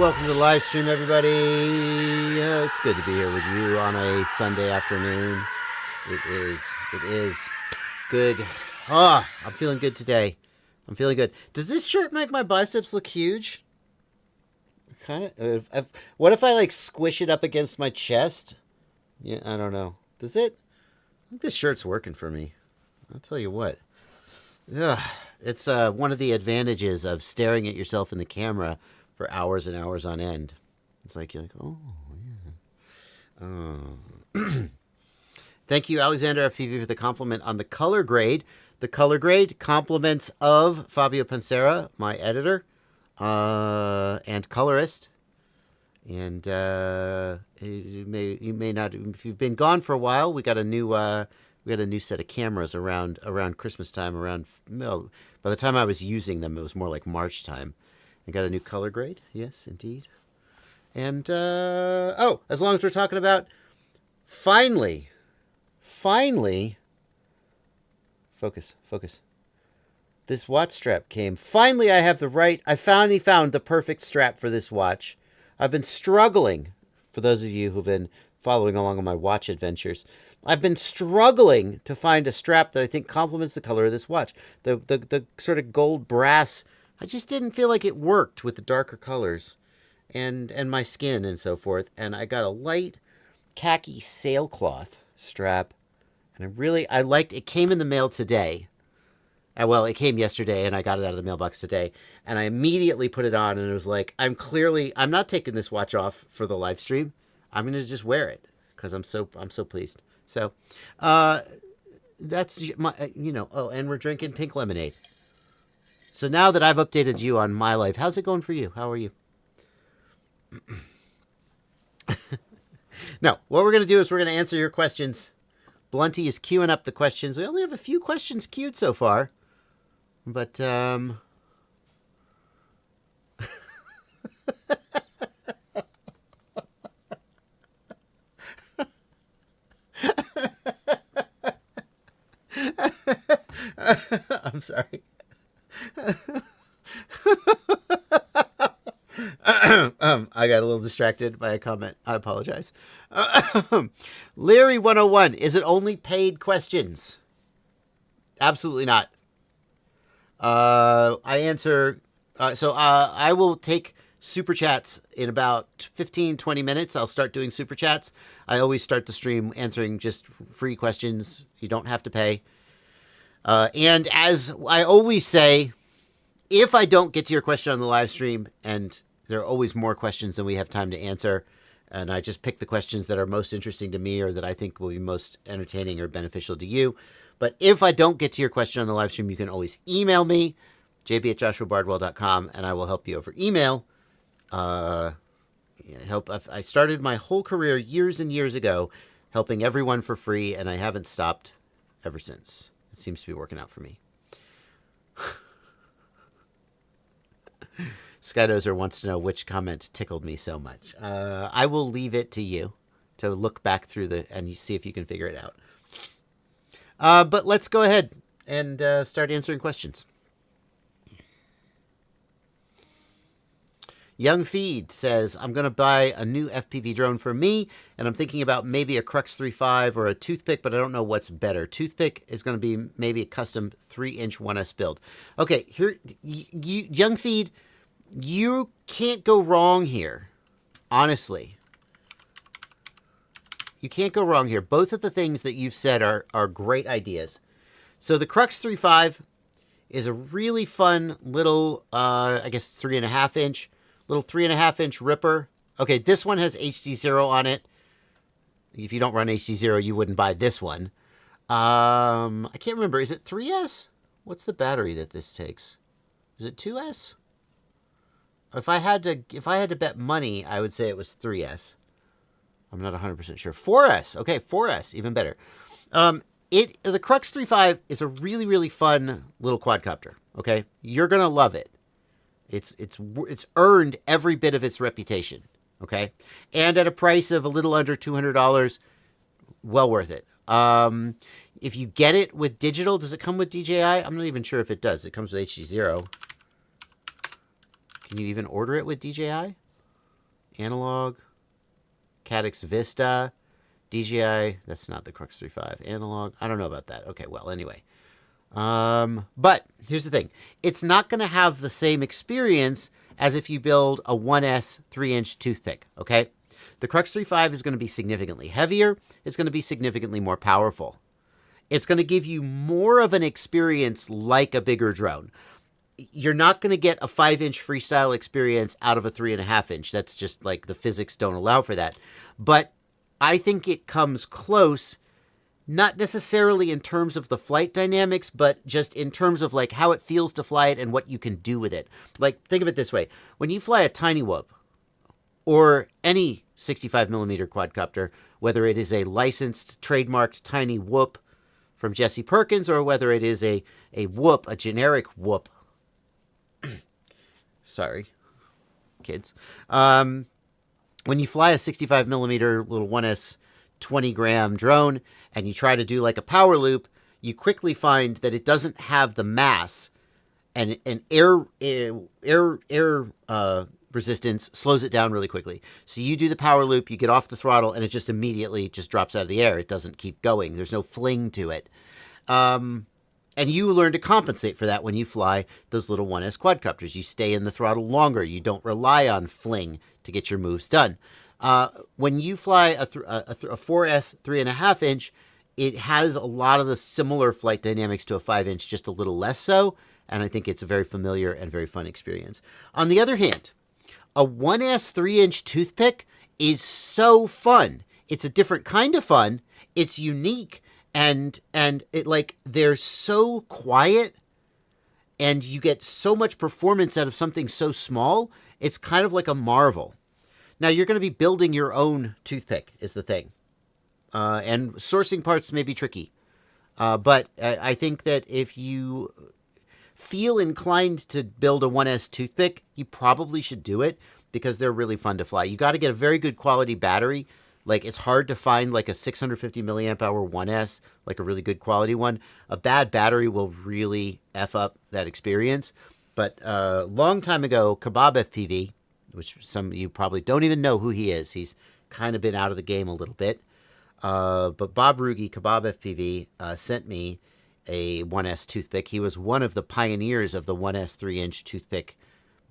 Welcome to the live stream, everybody. It's good to be here with you on a Sunday afternoon. It is good. I'm feeling good today. I'm feeling good. Does this shirt make my biceps look huge? Kind of. What if I like squish it up against my chest? Yeah, I don't know. Does it? I think this shirt's working for me. I'll tell you what. It's one of the advantages of staring at yourself in the camera for hours and hours on end. It's like you're like, oh yeah. Thank you, Alexander FPV, for the compliment on the color grade. The color grade, compliments of Fabio Pansera, my editor and colorist. And you may not, if you've been gone for a while, we got a new set of cameras around Christmas time. By the time I was using them, it was more like March time. I got a new color grade. Yes, indeed. And as long as we're talking about finally, focus. This watch strap came. Finally, I finally found the perfect strap for this watch. I've been struggling, for those of you who've been following along on my watch adventures, I've been struggling to find a strap that I think complements the color of this watch. The sort of gold brass, I just didn't feel like it worked with the darker colors and my skin and so forth. And I got a light khaki sailcloth strap. And I liked it. Came in the mail today. Well, it came yesterday and I got it out of the mailbox today. And I immediately put it on and it was like, I'm not taking this watch off for the live stream. I'm going to just wear it because I'm so pleased. So, that's my, and we're drinking pink lemonade. So now that I've updated you on my life, how's it going for you? How are you? No, what we're going to do is we're going to answer your questions. Blunty is queuing up the questions. We only have a few questions queued so far. But, I'm sorry. I got a little distracted by a comment. I apologize. Leary 101. Is it only paid questions? Absolutely not. I answer. I will take super chats in about 15-20 minutes. I'll start doing super chats. I always start the stream answering just free questions. You don't have to pay. And as I always say, if I don't get to your question on the live stream, and there are always more questions than we have time to answer, and I just pick the questions that are most interesting to me or that I think will be most entertaining or beneficial to you. But if I don't get to your question on the live stream, you can always email me, jb@joshuabardwell.com, and I will help you over email. I started my whole career years and years ago helping everyone for free, and I haven't stopped ever since. It seems to be working out for me. Skydozer wants to know which comment tickled me so much. I will leave it to you to look back through and you see if you can figure it out. But let's go ahead and start answering questions. Young Feed says, I'm going to buy a new FPV drone for me, and I'm thinking about maybe a Crux 3.5 or a Toothpick, but I don't know what's better. Toothpick is going to be maybe a custom 3-inch 1S build. Okay, here, Young Feed, you can't go wrong here, honestly. You can't go wrong here. Both of the things that you've said are great ideas. So the Crux 3.5 is a really fun little, 3.5-inch. Little 3.5-inch ripper. Okay, this one has HD0 on it. If you don't run HD0, you wouldn't buy this one. I can't remember. Is it 3S? What's the battery that this takes? Is it 2S? If I had to bet money, I would say it was 3S. I'm not 100% sure. 4S. Okay, 4S, even better. The Crux 3.5 is a really, really fun little quadcopter. Okay, you're gonna love it. It's earned every bit of its reputation, okay? And at a price of a little under $200, well worth it. If you get it with digital, does it come with DJI? I'm not even sure if it does. It comes with HD0. Can you even order it with DJI? Analog, Cadix Vista, DJI, that's not the Crux 3.5. Analog, I don't know about that. Okay, well, anyway. But here's the thing. It's not going to have the same experience as if you build a 1S 3-inch toothpick, okay? The Crux 3.5 is going to be significantly heavier. It's going to be significantly more powerful. It's going to give you more of an experience like a bigger drone. You're not going to get a 5-inch freestyle experience out of a 3.5-inch. That's just like the physics don't allow for that. But I think it comes close, not necessarily in terms of the flight dynamics, but just in terms of like how it feels to fly it and what you can do with it. Like, think of it this way. When you fly a tiny whoop or any 65mm quadcopter, whether it is a licensed, trademarked tiny whoop from Jesse Perkins or whether it is a whoop, a generic whoop. Sorry, kids. When you fly a 65mm little 1S 20-gram drone and you try to do like a power loop, you quickly find that it doesn't have the mass, and air resistance slows it down really quickly. So you do the power loop, you get off the throttle, and it just immediately just drops out of the air. It doesn't keep going. There's no fling to it. And you learn to compensate for that when you fly those little 1S quadcopters. You stay in the throttle longer. You don't rely on fling to get your moves done. When you fly a 4S 3.5-inch, it has a lot of the similar flight dynamics to a 5-inch, just a little less so. And I think it's a very familiar and very fun experience. On the other hand, a 1S 3-inch toothpick is so fun. It's a different kind of fun. It's unique. And it, like, they're so quiet and you get so much performance out of something so small. It's kind of like a marvel. Now, you're going to be building your own toothpick is the thing. And sourcing parts may be tricky. But I think that if you feel inclined to build a 1S toothpick, you probably should do it because they're really fun to fly. You got to get a very good quality battery. Like, it's hard to find like a 650 milliamp hour 1S, like a really good quality one. A bad battery will really F up that experience. But a long time ago, Kebab FPV, which some of you probably don't even know who he is. He's kind of been out of the game a little bit. But Bob Ruge, Kebab FPV, sent me a 1S toothpick. He was one of the pioneers of the 1S 3-inch toothpick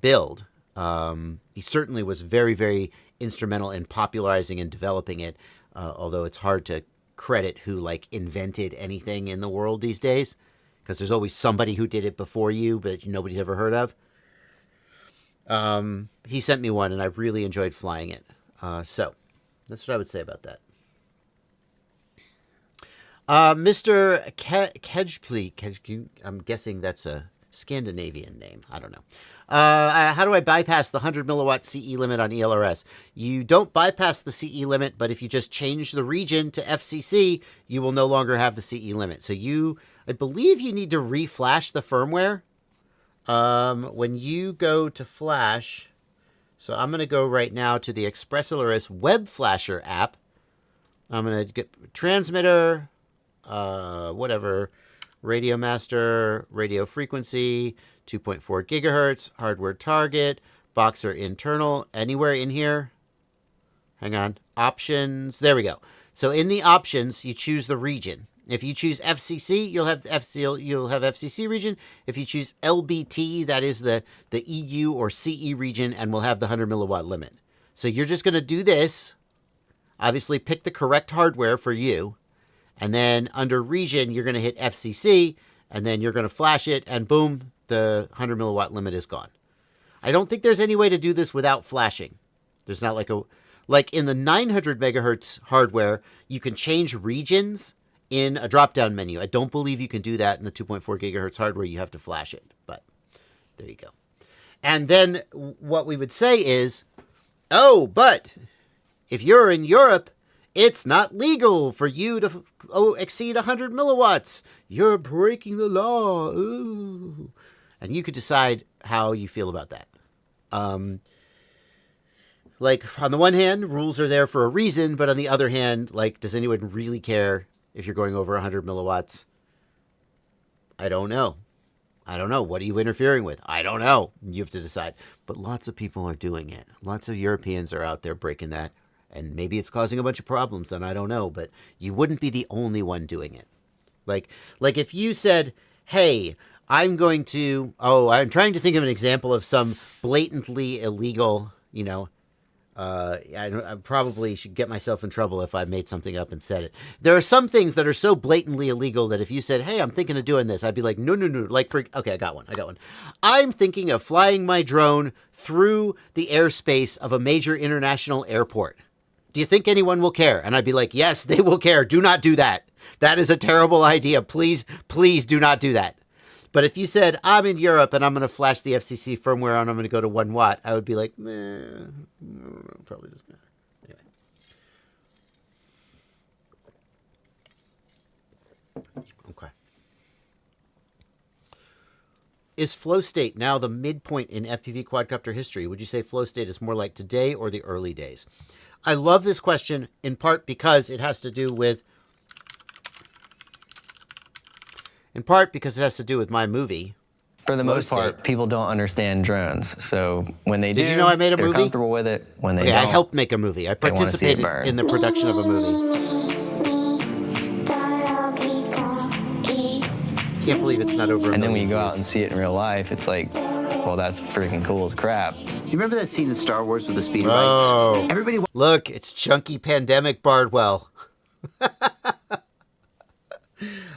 build. He certainly was very, very instrumental in popularizing and developing it, although it's hard to credit who like invented anything in the world these days, because there's always somebody who did it before you, but nobody's ever heard of. He sent me one, and I've really enjoyed flying it. So that's what I would say about that. Mr. Kejpli, I'm guessing that's a Scandinavian name. I don't know. How do I bypass the 100 milliwatt CE limit on ELRS? You don't bypass the CE limit, but if you just change the region to FCC, you will no longer have the CE limit. So I believe you need to reflash the firmware. When you go to flash, so I'm going to go right now to the ExpressLRS Web Flasher app. I'm going to get transmitter, whatever, Radio Master, radio frequency, 2.4 gigahertz, hardware target, Boxer internal, anywhere in here. Hang on, options, there we go. So in the options, you choose the region. If you choose FCC, you'll have FCC region. If you choose LBT, that is the EU or CE region, and we'll have the 100 milliwatt limit. So you're just going to do this. Obviously, pick the correct hardware for you. And then under region, you're going to hit FCC, and then you're going to flash it, and boom, the 100 milliwatt limit is gone. I don't think there's any way to do this without flashing. There's not like in the 900 megahertz hardware, you can change regions in a drop-down menu. I don't believe you can do that in the 2.4 gigahertz hardware. You have to flash it, but there you go. And then what we would say is, oh, but if you're in Europe, it's not legal for you to exceed 100 milliwatts. You're breaking the law. Ooh. And you could decide how you feel about that. Like, on the one hand, rules are there for a reason, but on the other hand, like, does anyone really care if you're going over 100 milliwatts? I don't know. I don't know. What are you interfering with? I don't know. You have to decide. But lots of people are doing it. Lots of Europeans are out there breaking that. And maybe it's causing a bunch of problems, and I don't know. But you wouldn't be the only one doing it. Like if you said, hey, I'm trying to think of an example of some blatantly illegal, I probably should get myself in trouble if I made something up and said it. There are some things that are so blatantly illegal that if you said, hey, I'm thinking of doing this, I'd be like, no. Okay, I got one. I'm thinking of flying my drone through the airspace of a major international airport. Do you think anyone will care? And I'd be like, yes, they will care. Do not do that. That is a terrible idea. Please do not do that. But if you said, I'm in Europe and I'm going to flash the FCC firmware and I'm going to go to 1 watt, I would be like, probably doesn't matter. Anyway. Okay. Is flow state now the midpoint in FPV quadcopter history? Would you say flow state is more like today or the early days? I love this question in part because it has to do with my movie. For the most part, people don't understand drones. So when they do, did you know I made a movie? They're comfortable with it. When they don't, I helped make a movie. I participated in the production of a movie. Can't believe it's not over. And then when you go out and see it in real life, it's like, well, that's freaking cool as crap. You remember that scene in Star Wars with the speed bikes? Everybody, look, it's chunky pandemic Bardwell.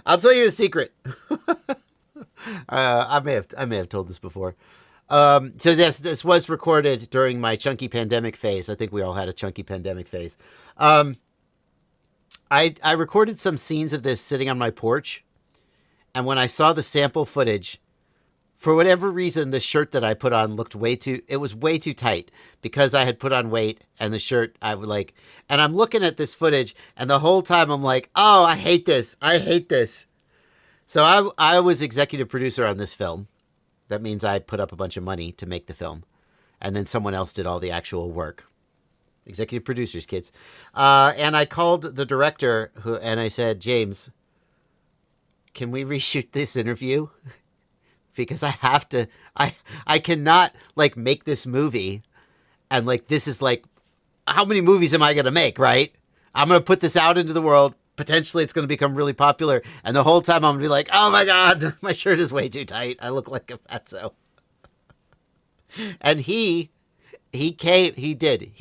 I'll tell you a secret. I may have told this before. So this was recorded during my chunky pandemic phase. I think we all had a chunky pandemic phase. I recorded some scenes of this sitting on my porch, and when I saw the sample footage, for whatever reason, the shirt that I put on looked way too tight because I had put on weight, and the shirt and I'm looking at this footage, and the whole time I'm like, oh, I hate this. So I was executive producer on this film. That means I put up a bunch of money to make the film, and then someone else did all the actual work. Executive producers, kids. And I called the director and I said, James, can we reshoot this interview? Because I have to, I cannot make this movie. And this is how many movies am I going to make, right? I'm going to put this out into the world. Potentially it's going to become really popular. And the whole time I'm going to be like, oh my God, my shirt is way too tight. I look like a fatso. And he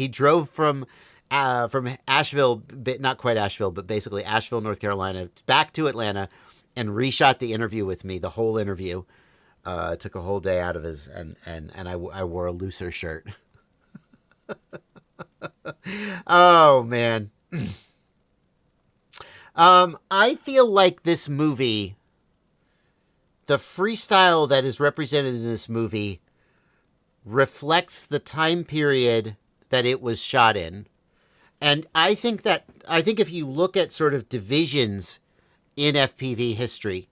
drove from Asheville, not quite Asheville, but basically Asheville, North Carolina, back to Atlanta and reshot the interview with me, the whole interview. Took a whole day out of his, and I wore a looser shirt. Oh, man. I feel like this movie, the freestyle that is represented in this movie reflects the time period that it was shot in. And I think if you look at sort of divisions in FPV history,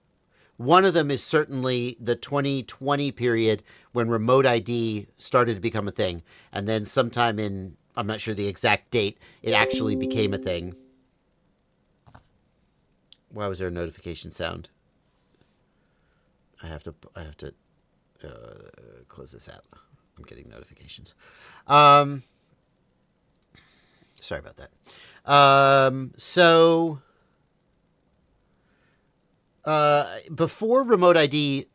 one of them is certainly the 2020 period when remote ID started to become a thing. And then sometime in, I'm not sure the exact date, it actually became a thing. Why was there a notification sound? I have to close this out. I'm getting notifications. Sorry about that. Before remote ID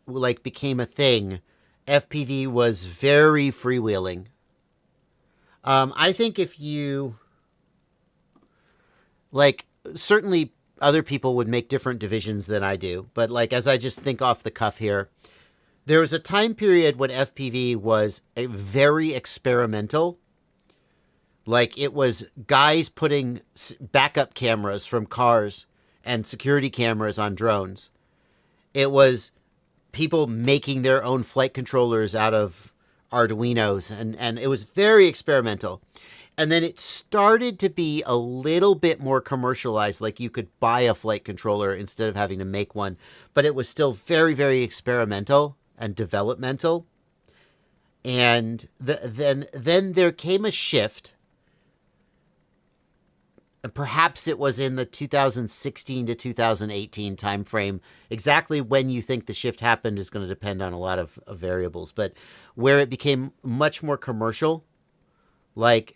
became a thing, FPV was very freewheeling. I think if you certainly other people would make different divisions than I do, but as I just think off the cuff here, there was a time period when FPV was a very experimental. It was guys putting backup cameras from cars and security cameras on drones. It was people making their own flight controllers out of Arduinos, and it was very experimental. And then it started to be a little bit more commercialized, you could buy a flight controller instead of having to make one, but it was still very, very experimental and developmental. And then there came a shift perhaps it was in the 2016 to 2018 timeframe. Exactly when you think the shift happened is going to depend on a lot of variables, but where it became much more commercial, like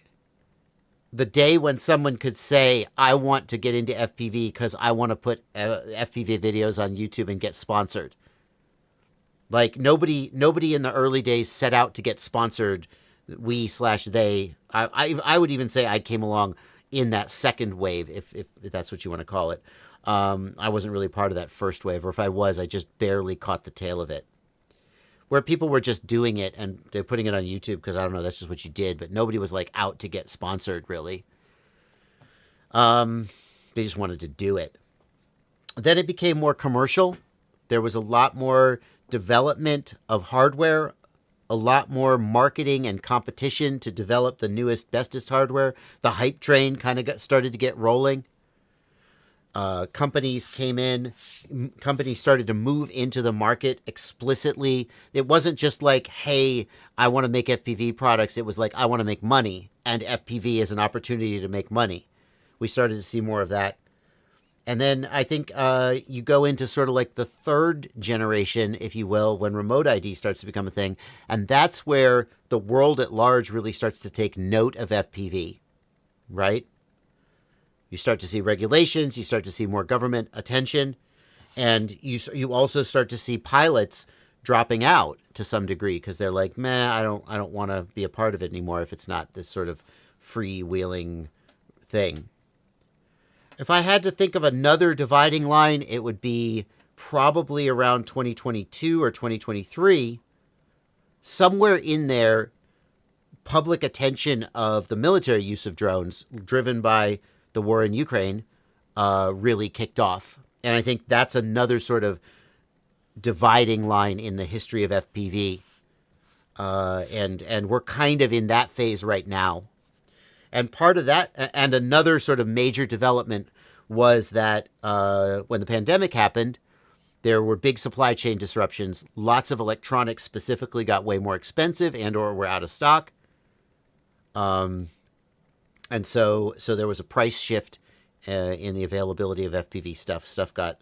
the day when someone could say, I want to get into FPV because I want to put FPV videos on YouTube and get sponsored. Like nobody in the early days set out to get sponsored. We/they. I would even say I came along in that second wave, if that's what you want to call it. I wasn't really part of that first wave, or if I was, I just barely caught the tail of it. Where people were just doing it and they're putting it on YouTube because, I don't know, that's just what you did, but nobody was like out to get sponsored, really. They just wanted to do it. Then it became more commercial. There was a lot more development of hardware, a lot more marketing and competition to develop the newest, bestest hardware. The hype train kind of started to get rolling. Companies came in. Companies started to move into the market explicitly. It wasn't just like, hey, I want to make FPV products. It was like, I want to make money, and FPV is an opportunity to make money. We started to see more of that. And then I think you go into sort of like the third generation, if you will, when remote ID starts to become a thing. And that's where the world at large really starts to take note of FPV, right? You start to see regulations, you start to see more government attention, and you also start to see pilots dropping out to some degree because they're like, meh, I don't want to be a part of it anymore if it's not this sort of freewheeling thing. If I had to think of another dividing line, it would be probably around 2022 or 2023. Somewhere in there, public attention of the military use of drones, driven by the war in Ukraine, really kicked off. And I think that's another sort of dividing line in the history of FPV. And we're kind of in that phase right now. And part of that, and another sort of major development was that when the pandemic happened, there were big supply chain disruptions. Lots of electronics specifically got way more expensive and or were out of stock. And so there was a price shift in the availability of FPV stuff. Stuff got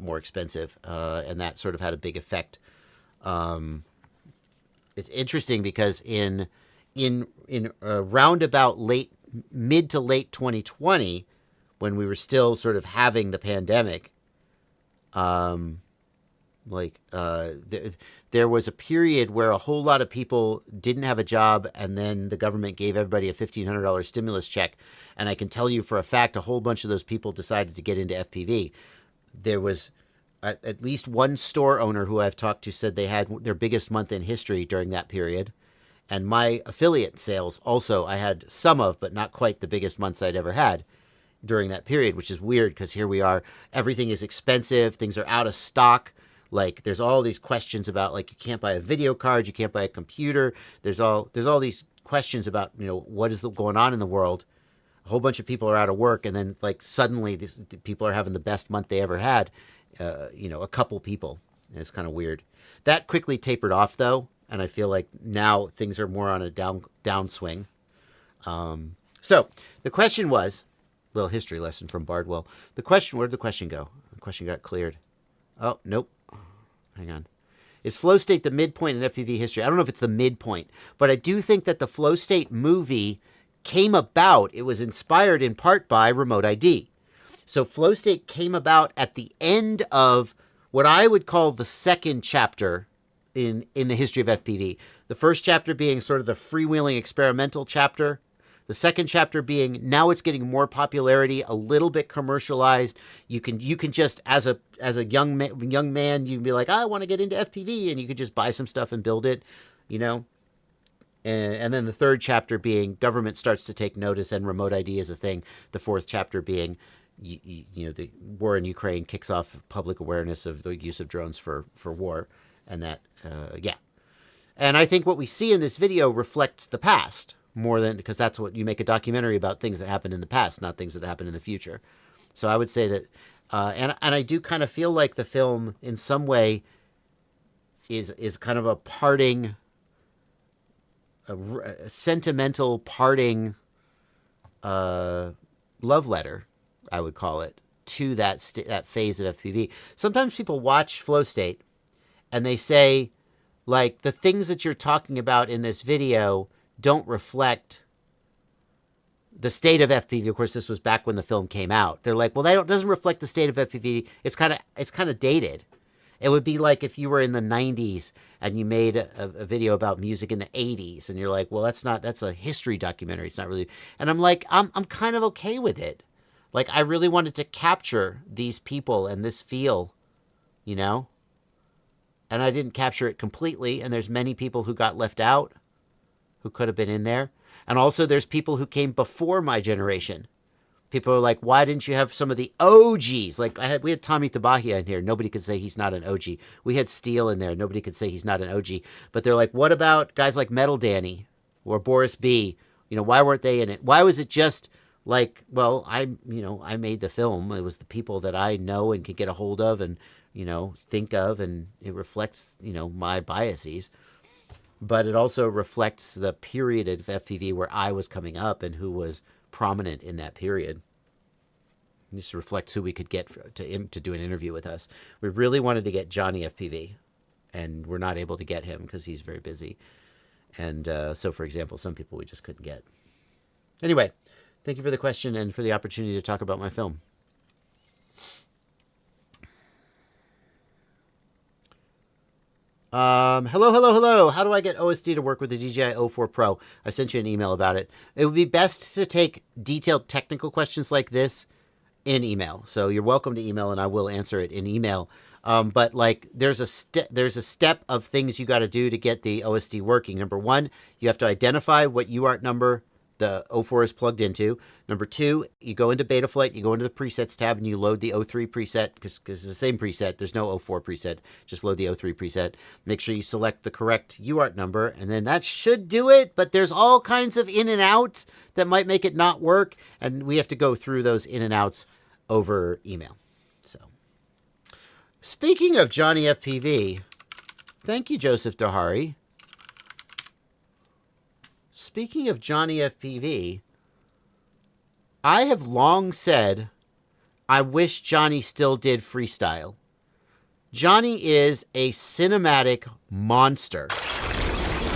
more expensive, and that sort of had a big effect. It's interesting because in roundabout mid to late 2020, when we were still sort of having the pandemic, there was a period where a whole lot of people didn't have a job, and then the government gave everybody a $1,500 stimulus check. And I can tell you for a fact, a whole bunch of those people decided to get into FPV. There was at least one store owner who I've talked to said they had their biggest month in history during that period. And my affiliate sales also, I had some of, but not quite the biggest months I'd ever had during that period, which is weird because here we are. Everything is expensive. Things are out of stock. Like, there's all these questions about, like, you can't buy a video card, you can't buy a computer. There's all these questions about, what is going on in the world. A whole bunch of people are out of work, and then, like, suddenly people are having the best month they ever had. A couple people. And it's kind of weird. That quickly tapered off, though, and I feel like now things are more on a downswing. So the question was, little history lesson from Bardwell. Where'd the question go? The question got cleared. Oh, nope. Hang on. Is flow state the midpoint in FPV history? I don't know if it's the midpoint, but I do think that the flow state movie came about. It was inspired in part by remote ID. So flow state came about at the end of what I would call the second chapter in the history of FPV. The first chapter being sort of the freewheeling experimental chapter. The second chapter being now it's getting more popularity, a little bit commercialized. You can just as a young man, you can be like, I want to get into FPV, and you could just buy some stuff and build it, And then the third chapter being government starts to take notice and remote ID is a thing. The fourth chapter being, the war in Ukraine kicks off public awareness of the use of drones for war, and that, And I think what we see in this video reflects the past. More than, because that's what you make a documentary about, things that happened in the past, not things that happen in the future. So I would say that, and I do kind of feel like the film in some way is kind of a parting, a sentimental parting love letter, I would call it, to that that phase of FPV. Sometimes people watch Flow State and they say, like, the things that you're talking about in this video don't reflect the state of FPV. Of course, this was back when the film came out. They're like, well, that doesn't reflect the state of FPV. It's kind of dated. It would be like if you were in the 90s and you made a video about music in the 80s, and you're like, well, that's a history documentary. It's not really. And I'm like, I'm kind of okay with it. Like, I really wanted to capture these people and this feel, you know? And I didn't capture it completely, and there's many people who got left out who could have been in there. And also there's people who came before my generation. People are like, why didn't you have some of the OGs? Like, we had Tommy Tabahia in here. Nobody could say he's not an OG. We had Steele in there. Nobody could say he's not an OG. But they're like, what about guys like Metal Danny or Boris B? You know, why weren't they in it? Why was it just like, well, I made the film. It was the people that I know and could get a hold of and, you know, think of, and it reflects, you know, my biases. But it also reflects the period of FPV where I was coming up and who was prominent in that period. It just reflects who we could get to do an interview with us. We really wanted to get Johnny FPV, and we're not able to get him because he's very busy. And so, for example, some people we just couldn't get. Anyway, thank you for the question and for the opportunity to talk about my film. Hello. How do I get OSD to work with the DJI04 Pro? I sent you an email about it. It would be best to take detailed technical questions like this in email. So you're welcome to email, and I will answer it in email. But like, there's a step of things you got to do to get the OSD working. Number one, you have to identify what UART number the 04 is plugged into. Number two, you go into Betaflight, you go into the presets tab, and you load the 03 preset, because it's the same preset. There's no 04 preset. Just load the 03 preset. Make sure you select the correct UART number, and then that should do it. But there's all kinds of in and outs that might make it not work, and we have to go through those in and outs over email. So, speaking of Johnny FPV, thank you, Joseph Dahari. Speaking of Johnny FPV, I have long said I wish Johnny still did freestyle. Johnny is a cinematic monster.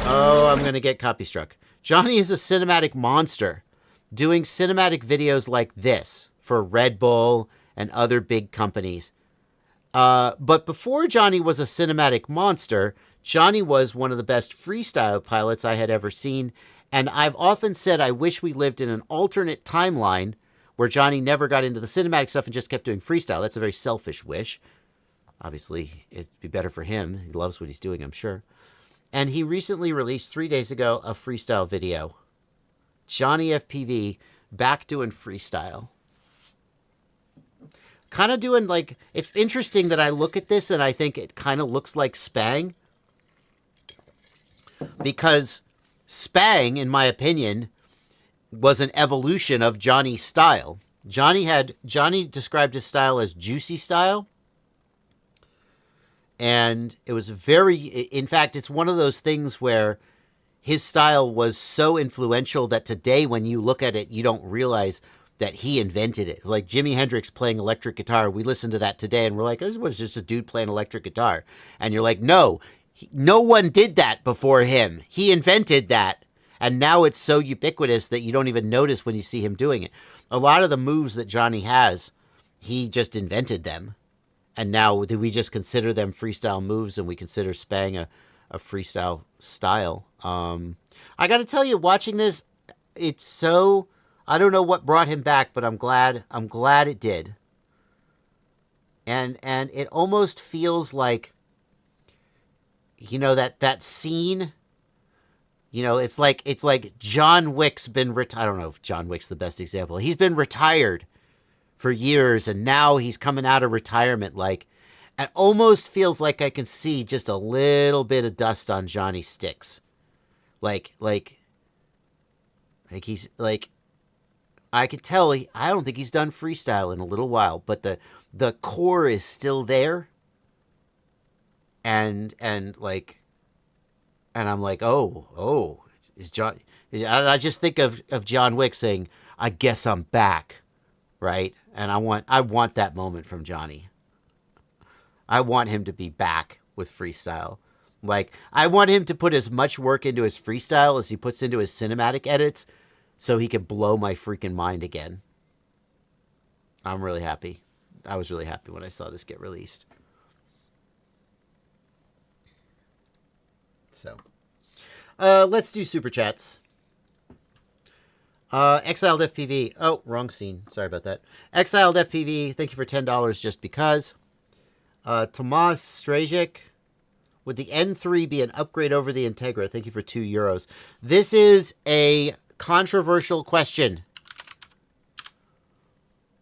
Oh, I'm going to get copy struck. Johnny is a cinematic monster doing cinematic videos like this for Red Bull and other big companies. But before Johnny was a cinematic monster, Johnny was one of the best freestyle pilots I had ever seen. And I've often said I wish we lived in an alternate timeline where Johnny never got into the cinematic stuff and just kept doing freestyle. That's a very selfish wish. Obviously, it'd be better for him. He loves what he's doing, I'm sure. And he recently released 3 days ago a freestyle video. Johnny FPV back doing freestyle. Kind of doing like, it's interesting that I look at this and I think it kind of looks like Spang. Because Spang, in my opinion, was an evolution of Johnny's style. Johnny described his style as juicy style. And it was in fact, it's one of those things where his style was so influential that today when you look at it, you don't realize that he invented it. Like Jimi Hendrix playing electric guitar. We listen to that today and we're like, this was just a dude playing electric guitar. And you're like, no one did that before him. He invented that. And now it's so ubiquitous that you don't even notice when you see him doing it. A lot of the moves that Johnny has, he just invented them. And now we just consider them freestyle moves, and we consider Spang a freestyle style. I got to tell you, watching this, it's so, I don't know what brought him back, but I'm glad it did. And it almost feels like, you know, that scene, you know, it's like John Wick's been I don't know if John Wick's the best example. He's been retired for years, and now he's coming out of retirement. Like, it almost feels like I can see just a little bit of dust on Johnny's sticks. Like he's like, I could tell I don't think he's done freestyle in a little while, but the core is still there. And I'm like, is John? I just think of John Wick saying, "I guess I'm back." right? And I want that moment from Johnny. I want him to be back with Freestyle. Like, I want him to put as much work into his Freestyle as he puts into his cinematic edits so he can blow my freaking mind again. I'm really happy. I was really happy when I saw this get released. So, let's do super chats. Exiled FPV. Oh, wrong scene. Sorry about that. Exiled FPV. Thank you for $10 just because. Tomas Strajic. Would the N3 be an upgrade over the Integra? Thank you for €2. This is a controversial question.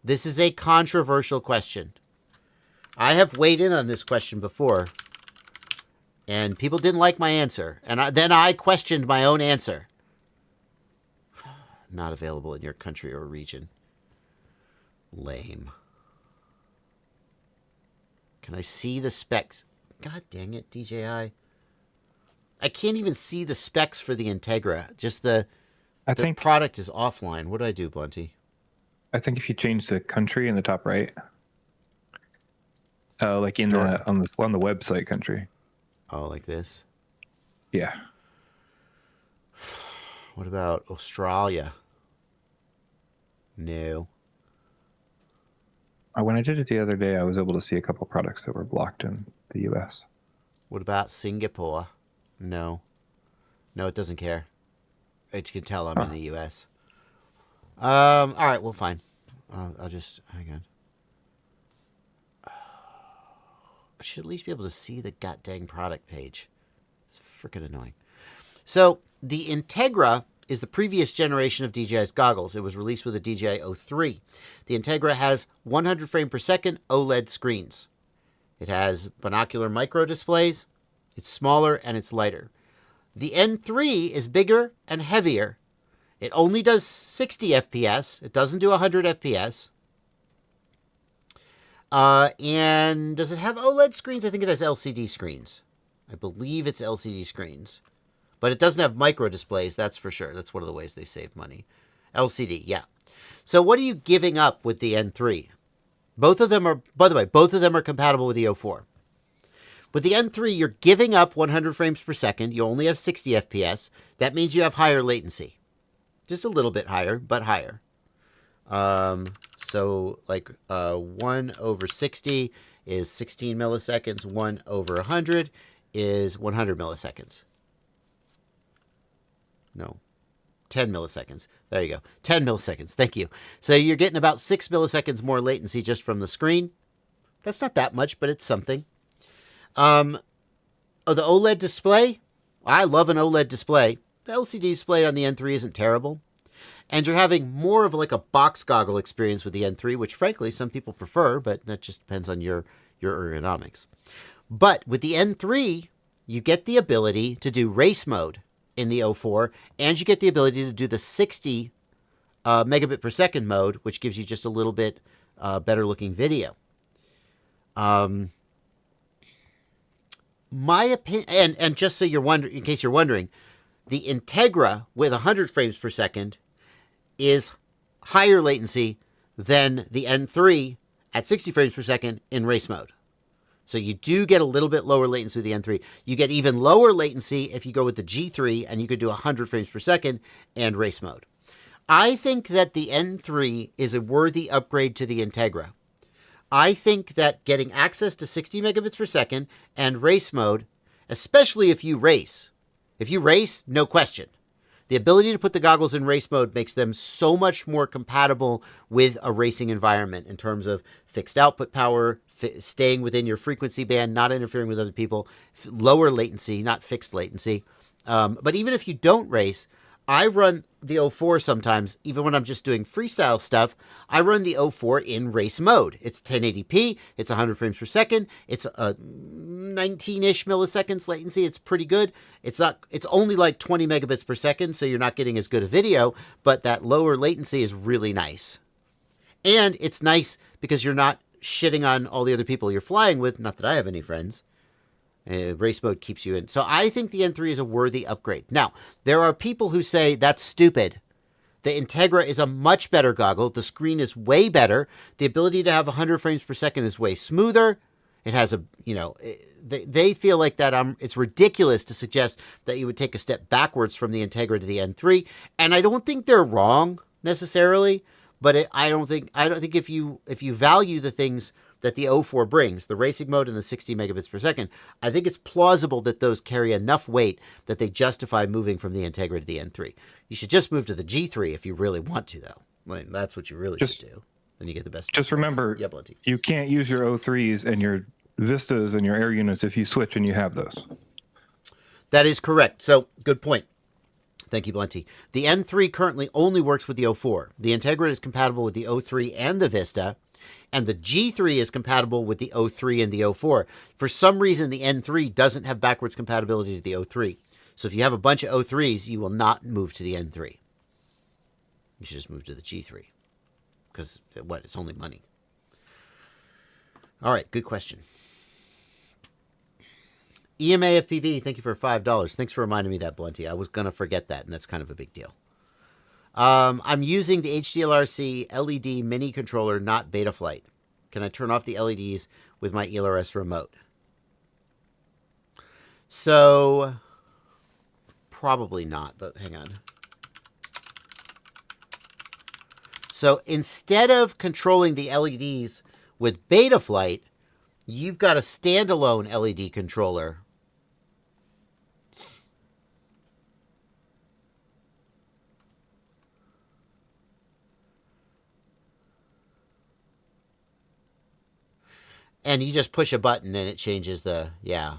This is a controversial question. I have weighed in on this question before, and people didn't like my answer. And then I questioned my own answer. Not available in your country or region. Lame. Can I see the specs? God dang it, DJI. I can't even see the specs for the Integra. Just the product is offline. What do I do, Blunty? I think if you change the country in the top right, like in the on the website country. Oh, like this? Yeah. What about Australia? No. When I did it the other day, I was able to see a couple products that were blocked in the US. What about Singapore? No. No, it doesn't care. It can tell I'm in the US. All right, well, fine. I'll just hang on. I should at least be able to see the goddamn product page. It's freaking annoying. So the Integra is the previous generation of DJI's goggles. It was released with a DJI03. The Integra has 100 frame per second OLED screens. It has binocular micro displays. It's smaller and it's lighter. The N3 is bigger and heavier. It only does 60 FPS. It doesn't do 100 FPS. And does it have OLED screens? I think it has LCD screens. I believe it's LCD screens. But it doesn't have micro displays, that's for sure. That's one of the ways they save money. LCD, yeah. So what are you giving up with the N3? Both of them are, by the way, both of them are compatible with the 04. With the N3, you're giving up 100 frames per second. You only have 60 FPS. That means you have higher latency. Just a little bit higher, but higher. So like 1 over 60 is 16 milliseconds. 1 over 100 is 100 milliseconds. No, 10 milliseconds. There you go. 10 milliseconds. Thank you. So you're getting about 6 milliseconds more latency just from the screen. That's not that much, but it's something. The OLED display. I love an OLED display. The LCD display on the N3 isn't terrible. And you're having more of like a box goggle experience with the N3, which frankly some people prefer, but that just depends on your ergonomics. But with the N3, you get the ability to do race mode in the 04, and you get the ability to do the 60 megabit per second mode, which gives you just a little bit better looking video. My opinion, and just so you're wondering, in case you're wondering, the Integra with 100 frames per second is higher latency than the N3 at 60 frames per second in race mode. So you do get a little bit lower latency with the N3. You get even lower latency if you go with the G3, and you could do 100 frames per second and race mode. I think that the N3 is a worthy upgrade to the Integra. I think that getting access to 60 megabits per second and race mode, especially if you race, no question. The ability to put the goggles in race mode makes them so much more compatible with a racing environment in terms of fixed output power, staying within your frequency band, not interfering with other people, lower latency, not fixed latency. But even if you don't race, I run the 04 sometimes, even when I'm just doing freestyle stuff, I run the 04 in race mode. It's 1080p, it's 100 frames per second, it's 19-ish milliseconds latency, it's pretty good. It's only like 20 megabits per second, so you're not getting as good a video, but that lower latency is really nice. And it's nice because you're not shitting on all the other people you're flying with, not that I have any friends. Race mode keeps you in. So I think the N3 is a worthy upgrade. Now, there are people who say that's stupid. The Integra is a much better goggle. The screen is way better. The ability to have 100 frames per second is way smoother. It has a, they feel like that it's ridiculous to suggest that you would take a step backwards from the Integra to the N3. And I don't think they're wrong necessarily, but I don't think if you value the things that the 04 brings, the racing mode and the 60 megabits per second, I think it's plausible that those carry enough weight that they justify moving from the Integra to the N3. You should just move to the G3 if you really want to, though. Like, that's what you really should do. Then you get the best. Just remember, you can't use your O3s and your Vistas and your air units if you switch and you have those. That is correct. So, good point. Thank you, Blenty. The N3 currently only works with the 04. The Integra is compatible with the 03 and the Vista, and the G3 is compatible with the 03 and the 04. For some reason, the N3 doesn't have backwards compatibility to the 03. So if you have a bunch of 03s, you will not move to the N3. You should just move to the G3. Because, it's only money. All right, good question. EMA FPV, thank you for $5. Thanks for reminding me that, Blenty. I was going to forget that, and that's kind of a big deal. I'm using the HDLRC LED mini controller, not Betaflight. Can I turn off the LEDs with my ELRS remote? So, probably not, but hang on. So instead of controlling the LEDs with Betaflight, you've got a standalone LED controller. And you just push a button and it changes the, yeah.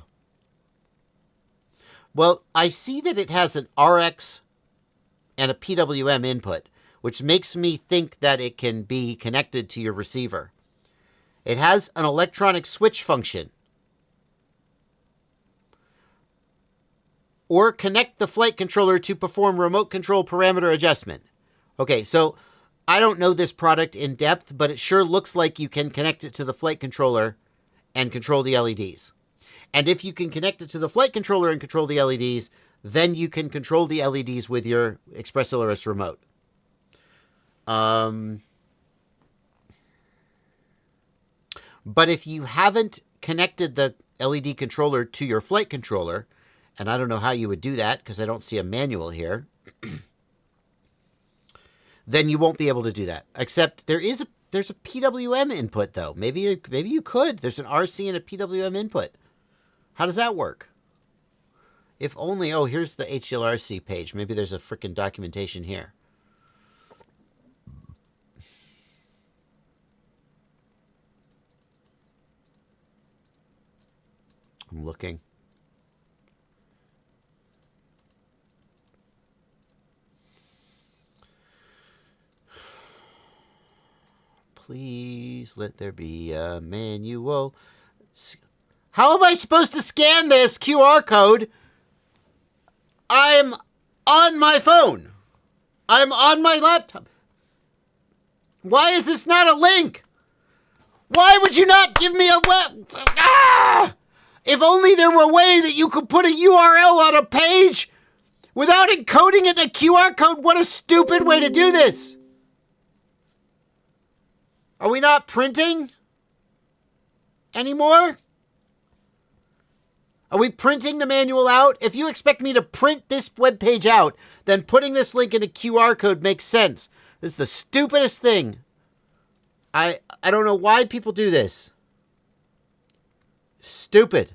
Well, I see that it has an RX and a PWM input, which makes me think that it can be connected to your receiver. It has an electronic switch function. Or connect the flight controller to perform remote control parameter adjustment. Okay, so I don't know this product in depth, but it sure looks like you can connect it to the flight controller and control the LEDs. And if you can connect it to the flight controller and control the LEDs, then you can control the LEDs with your Express LRS remote. But if you haven't connected the LED controller to your flight controller, and I don't know how you would do that because I don't see a manual here, then you won't be able to do that. Except there's a PWM input though. Maybe you could. There's an RC and a PWM input. How does that work? If only, oh, here's the HDLRC page. Maybe there's a freaking documentation here. I'm looking. Please let there be a manual. How am I supposed to scan this QR code? I'm on my phone. I'm on my laptop. Why is this not a link? Why would you not give me a web? Ah! If only there were a way that you could put a URL on a page without encoding it in a QR code. What a stupid way to do this. Are we not printing anymore? Are we printing the manual out? If you expect me to print this web page out, then putting this link in a QR code makes sense. This is the stupidest thing. I don't know why people do this. Stupid.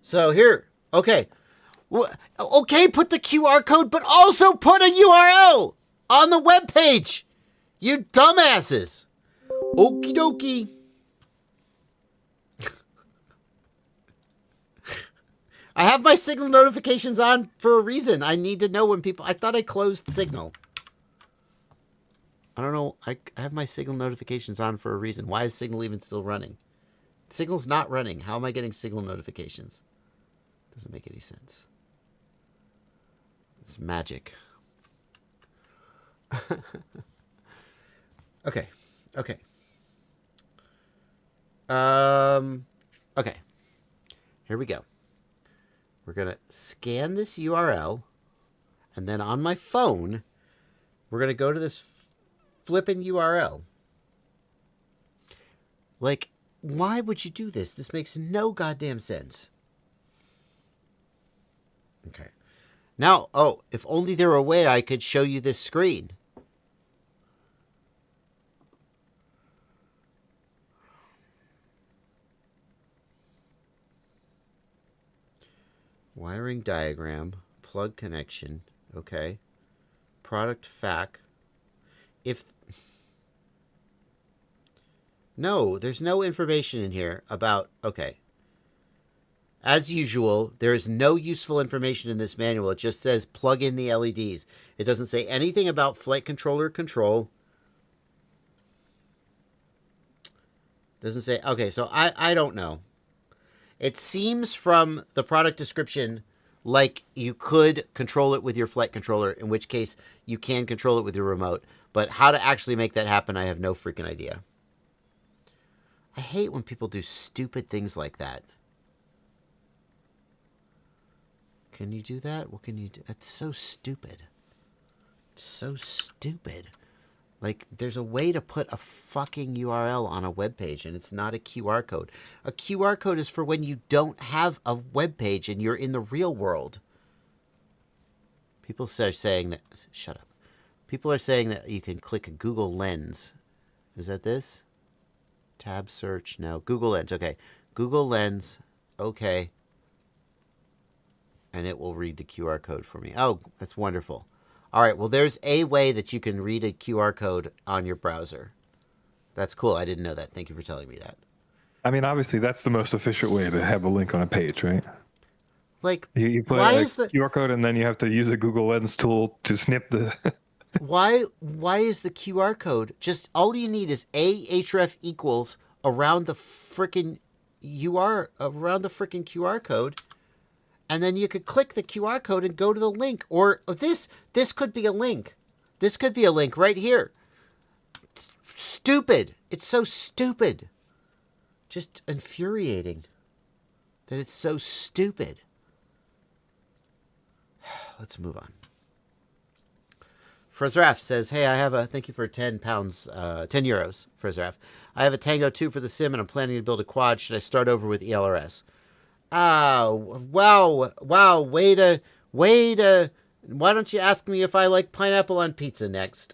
So here, okay. Okay, put the QR code, but also put a URL on the web page. You dumbasses. Okie dokie. I have my Signal notifications on for a reason. I need to know when people... I thought I closed Signal. I don't know. I have my Signal notifications on for a reason. Why is Signal even still running? Signal's not running. How am I getting Signal notifications? Doesn't make any sense. It's magic. Okay. Okay. Okay. Here we go. We're going to scan this URL. And then on my phone, we're going to go to this flippin' URL. Like, why would you do this? This makes no goddamn sense. Okay. Now, oh, if only there were a way I could show you this screen. Wiring diagram, plug connection, okay. Product FAQ. No, there's no information in here about, okay. As usual, there is no useful information in this manual. It just says plug in the LEDs. It doesn't say anything about flight controller control. Doesn't say, okay, so I don't know. It seems from the product description like you could control it with your flight controller, in which case you can control it with your remote. But how to actually make that happen, I have no freaking idea. I hate when people do stupid things like that. Can you do that? What can you do? It's so stupid. It's so stupid. Like, there's a way to put a fucking URL on a web page, and it's not a QR code. A QR code is for when you don't have a web page and you're in the real world. People are saying that... Shut up. People are saying that you can click a Google Lens. Is that this? Tab search. No. Google Lens. Okay. Google Lens. Okay. And it will read the QR code for me. Oh, that's wonderful. All right, well, there's a way that you can read a QR code on your browser. That's cool. I didn't know that. Thank you for telling me that. I mean, obviously, that's the most efficient way to have a link on a page, right? Like, you put why a is the QR code, and then you have to use a Google Lens tool to snip the... why is the QR code just... All you need is a href equals around the frickin' around the frickin' QR code. And then you could click the QR code and go to the link. Or this could be a link. This could be a link right here. It's stupid. It's so stupid. Just infuriating that it's so stupid. Let's move on. Frezraf says, hey, I have a... Thank you for 10 euros, Frezraf. I have a Tango 2 for the sim, and I'm planning to build a quad. Should I start over with ELRS? Oh, wow, way to, why don't you ask me if I like pineapple on pizza next?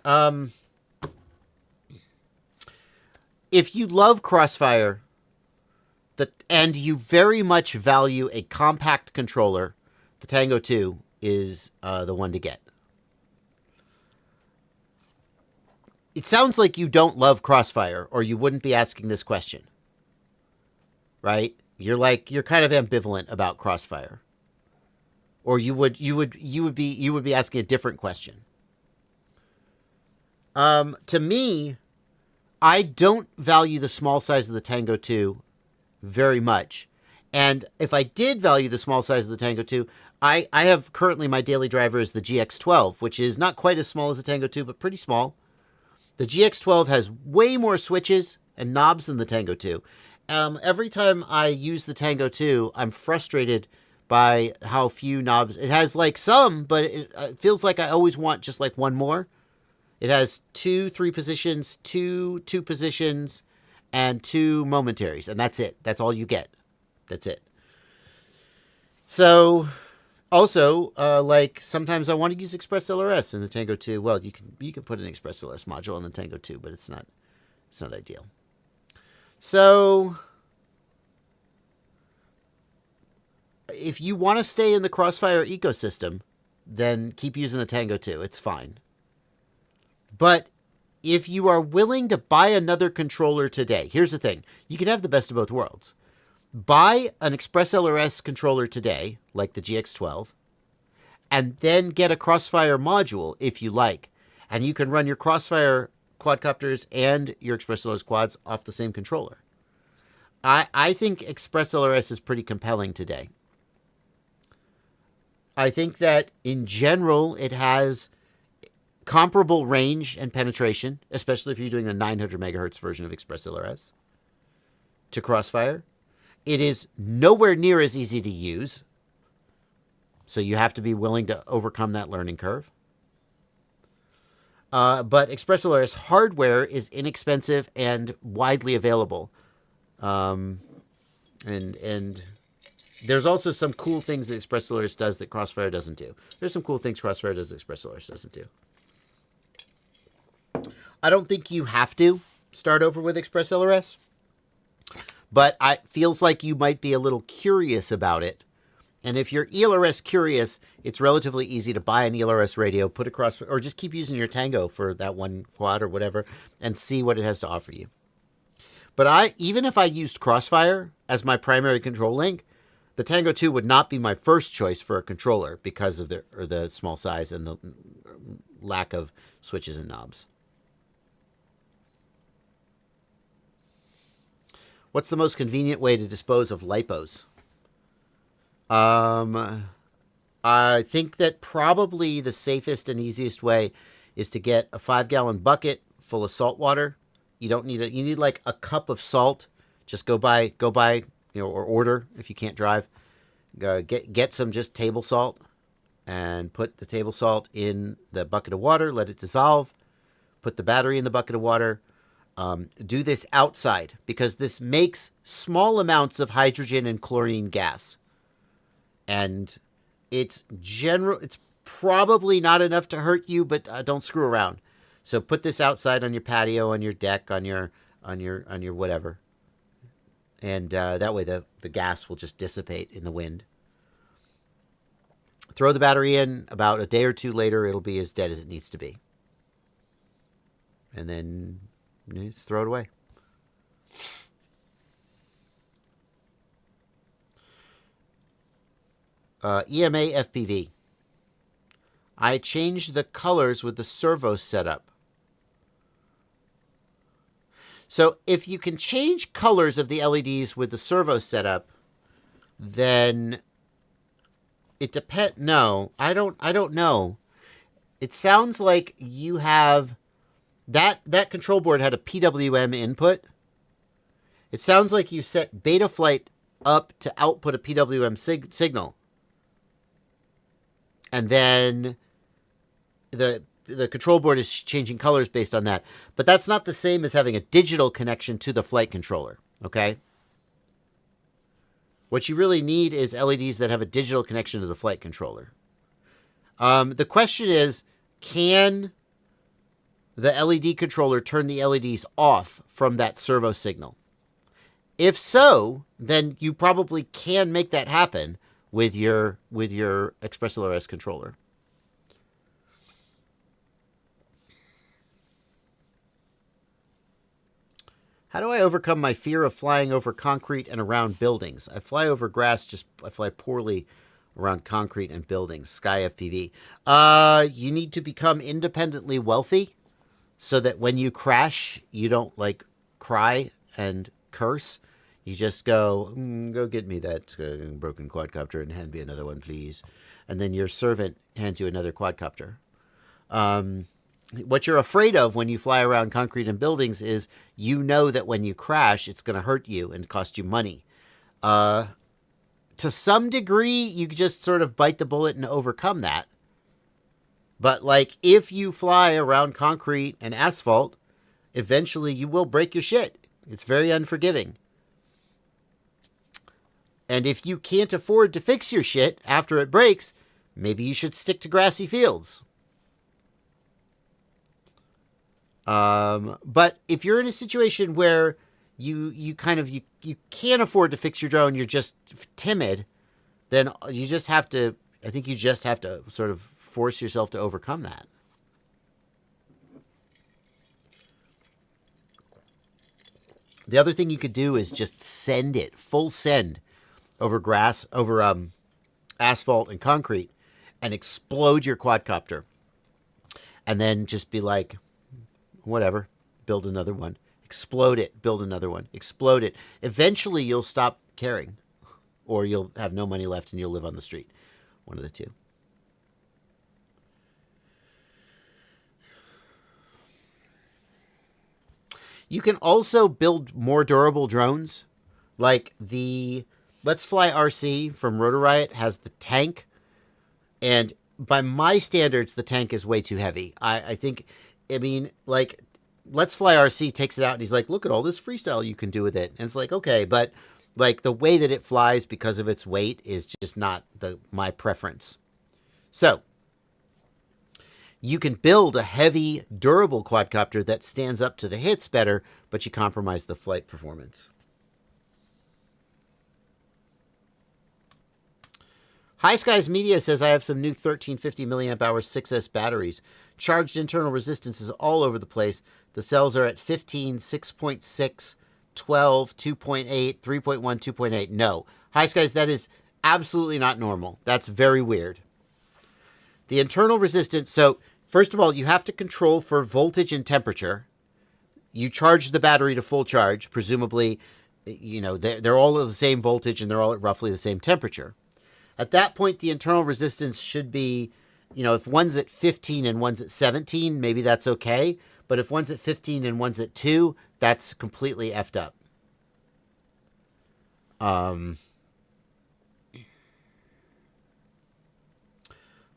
If you love Crossfire, and you very much value a compact controller, the Tango 2 is the one to get. It sounds like you don't love Crossfire, or you wouldn't be asking this question. Right? You're kind of ambivalent about Crossfire. Or you would be asking a different question. To me, I don't value the small size of the Tango 2 very much. And if I did value the small size of the Tango 2, I have currently my daily driver is the GX12, which is not quite as small as the Tango 2, but pretty small. The GX12 has way more switches and knobs than the Tango 2. Every time I use the Tango 2, I'm frustrated by how few knobs. It has like some, but it feels like I always want just like one more. It has 2 3 positions, 2 2 positions, and 2 momentaries, and that's it. That's all you get. That's it. So, also, like sometimes I want to use Express LRS in the Tango 2. Well, you can put an Express LRS module on the Tango 2, but it's not ideal. So, if you want to stay in the Crossfire ecosystem, then keep using the Tango 2. It's fine. But if you are willing to buy another controller today, here's the thing. You can have the best of both worlds. Buy an Express LRS controller today, like the GX12, and then get a Crossfire module if you like. And you can run your Crossfire quadcopters and your Express LRS quads off the same controller. I think Express LRS is pretty compelling today. I think that in general it has comparable range and penetration, especially if you're doing the 900 megahertz version of Express LRS, to Crossfire. It is nowhere near as easy to use. So you have to be willing to overcome that learning curve. But XpressLRS hardware is inexpensive and widely available. And there's also some cool things that XpressLRS does that Crossfire doesn't do. There's some cool things Crossfire does that XpressLRS doesn't do. I don't think you have to start over with XpressLRS, but it feels like you might be a little curious about it. And if you're ELRS curious, it's relatively easy to buy an ELRS radio, put across, or just keep using your Tango for that one quad or whatever, and see what it has to offer you. But even if I used Crossfire as my primary control link, the Tango 2 would not be my first choice for a controller because of the small size and the lack of switches and knobs. What's the most convenient way to dispose of lipos? I think that probably the safest and easiest way is to get a 5-gallon bucket full of salt water. You don't need you need like a cup of salt. Just go buy, or order if you can't drive. Get some just table salt and put the table salt in the bucket of water, let it dissolve, put the battery in the bucket of water. Do this outside because this makes small amounts of hydrogen and chlorine gas. And it's probably not enough to hurt you, but don't screw around. So put this outside on your patio, on your deck, on your whatever. And that way the gas will just dissipate in the wind. Throw the battery in. About a day or two later, it'll be as dead as it needs to be. And then just throw it away. EMA FPV. I changed the colors with the servo setup. So if you can change colors of the LEDs with the servo setup, then it depends. No, I don't know. It sounds like you have that control board had a PWM input. It sounds like you set Betaflight up to output a PWM signal. And then the control board is changing colors based on that. But that's not the same as having a digital connection to the flight controller, okay? What you really need is LEDs that have a digital connection to the flight controller. The question is, can the LED controller turn the LEDs off from that servo signal? If so, then you probably can make that happen with your XpressLRS controller. How do I overcome my fear of flying over concrete and around buildings? I fly over grass, I fly poorly around concrete and buildings. Sky FPV. You need to become independently wealthy so that when you crash, you don't like cry and curse. You just go get me that broken quadcopter and hand me another one, please. And then your servant hands you another quadcopter. What you're afraid of when you fly around concrete and buildings is you know that when you crash, it's going to hurt you and cost you money. To some degree, you just sort of bite the bullet and overcome that. But like if you fly around concrete and asphalt, eventually you will break your shit. It's very unforgiving. And if you can't afford to fix your shit after it breaks, maybe you should stick to grassy fields. But if you're in a situation where you can't afford to fix your drone, you're just timid, then you just have to, I think you just have to sort of force yourself to overcome that. The other thing you could do is just send it, full send, over grass, over asphalt and concrete, and explode your quadcopter. And then just be like, whatever, build another one. Explode it, build another one. Explode it. Eventually you'll stop caring. Or you'll have no money left and you'll live on the street. One of the two. You can also build more durable drones. Like the Let's Fly RC from Rotor Riot has the tank, And by my standards, the tank is way too heavy. I think, I mean, like, Let's Fly RC takes it out and he's like, look at all this freestyle you can do with it. And it's like, okay, but like the way that it flies because of its weight is just not my preference. So you can build a heavy, durable quadcopter that stands up to the hits better, but you compromise the flight performance. High Skies Media says, I have some new 1350 milliamp hour 6S batteries. Charged internal resistance is all over the place. The cells are at 15, 6.6, 12, 2.8, 3.1, 2.8. No. High Skies, that is absolutely not normal. That's very weird. The internal resistance, so first of all, you have to control for voltage and temperature. You charge the battery to full charge. Presumably, you know, they're all at the same voltage and they're all at roughly the same temperature. At that point, the internal resistance should be, you know, if one's at 15 and one's at 17, maybe that's okay. But if one's at 15 and one's at 2, that's completely effed up.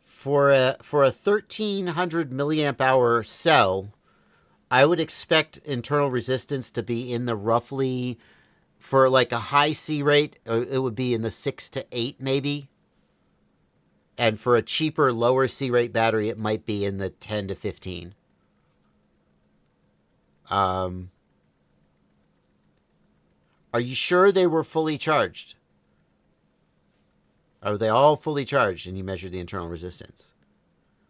For a 1300 milliamp hour cell, I would expect internal resistance to be in the roughly, for like a high C rate, it would be in the 6 to 8 maybe. And for a cheaper, lower C rate battery, it might be in the 10 to 15. Are you sure they were fully charged? Are they all fully charged and you measure the internal resistance?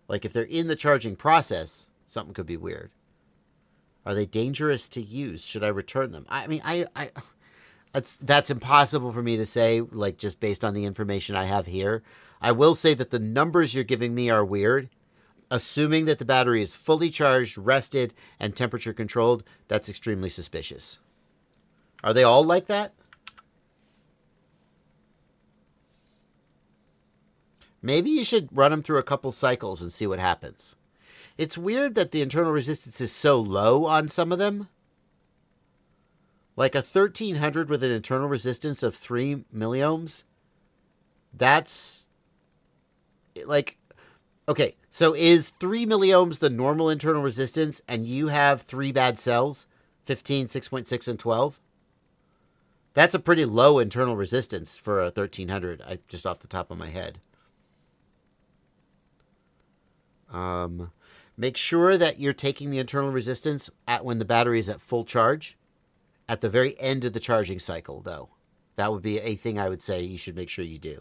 Like if they're in the charging process, something could be weird. Are they dangerous to use? Should I return them? I mean, that's impossible for me to say, like just based on the information I have here. I will say that the numbers you're giving me are weird. Assuming that the battery is fully charged, rested, and temperature controlled, that's extremely suspicious. Are they all like that? Maybe you should run them through a couple cycles and see what happens. It's weird that the internal resistance is so low on some of them. Like a 1300 with an internal resistance of 3 milliohms. That's like, okay, so is 3 milliohms the normal internal resistance and you have 3 bad cells, 15, 6.6, and 12? That's a pretty low internal resistance for a 1300, just off the top of my head. Make sure that you're taking the internal resistance at when the battery is at full charge. At the very end of the charging cycle, though. That would be a thing I would say you should make sure you do.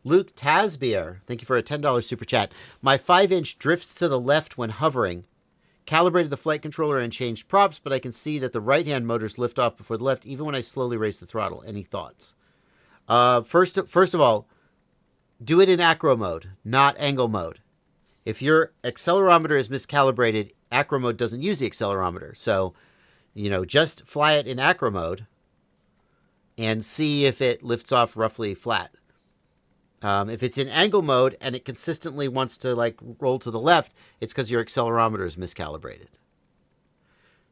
Luke Tasbier, thank you for a $10 super chat. My 5-inch drifts to the left when hovering. Calibrated the flight controller and changed props, but I can see that the right-hand motors lift off before the left, even when I slowly raise the throttle. Any thoughts? First of all, do it in acro mode, not angle mode. If your accelerometer is miscalibrated, acro mode doesn't use the accelerometer. So, you know, just fly it in acro mode and see if it lifts off roughly flat. If it's in angle mode and it consistently wants to like roll to the left, it's because your accelerometer is miscalibrated.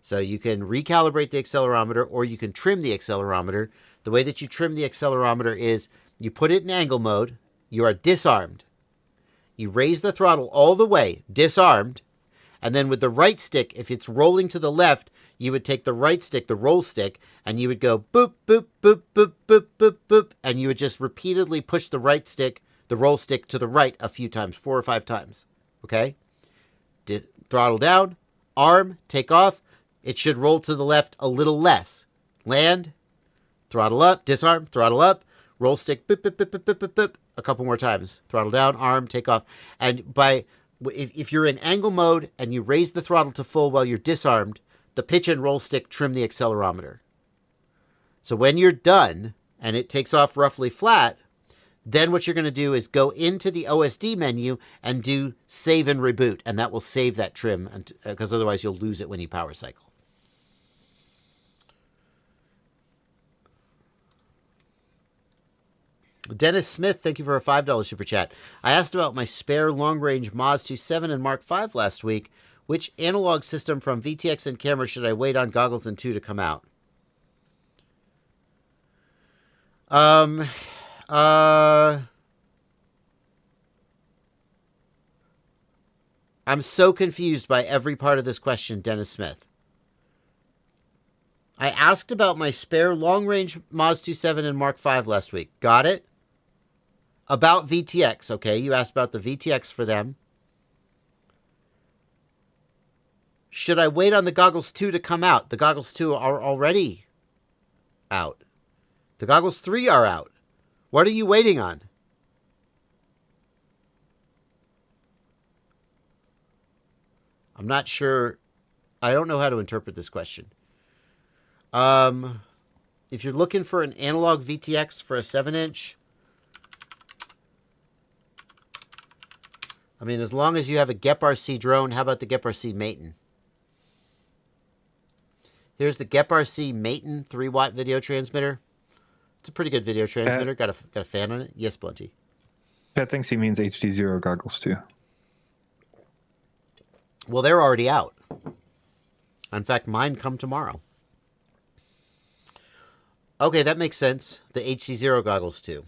So you can recalibrate the accelerometer or you can trim the accelerometer. The way that you trim the accelerometer is you put it in angle mode, you are disarmed. You raise the throttle all the way, disarmed, and then with the right stick, if it's rolling to the left, you would take the right stick, the roll stick, and you would go boop, boop, boop, boop, boop, boop, boop, and you would just repeatedly push the right stick, the roll stick to the right a few times, 4 or 5 times. Okay? Throttle down, arm, take off. It should roll to the left a little less. Land, throttle up, disarm, throttle up, roll stick, boop, boop, boop, boop, boop, boop, boop, a couple more times. Throttle down, arm, take off. And if you're in angle mode and you raise the throttle to full while you're disarmed, the pitch and roll stick trim the accelerometer. So when you're done and it takes off roughly flat, then what you're going to do is go into the OSD menu and do save and reboot, and that will save that trim because otherwise you'll lose it when you power cycle. Dennis Smith, thank you for a $5 super chat. I asked about my spare long-range Moz 2.7 and Mark V last week. Which analog system from VTX and camera should I wait on Goggles and 2 to come out? I'm so confused by every part of this question, Dennis Smith. I asked about my spare long-range Moz 27 and Mark V last week. Got it? About VTX, okay? You asked about the VTX for them. Should I wait on the Goggles 2 to come out? The Goggles 2 are already out. The Goggles 3 are out. What are you waiting on? I'm not sure. I don't know how to interpret this question. If you're looking for an analog VTX for a 7-inch, I mean, as long as you have a GEP-RC drone, how about the GEP-RC Maton? Here's the GEP-RC Maton 3-watt video transmitter. It's a pretty good video transmitter. Got a fan on it? Yes, Blunty. Pat thinks he means HD0 goggles too. Well, they're already out. In fact, mine come tomorrow. Okay, that makes sense. The HD0 goggles too.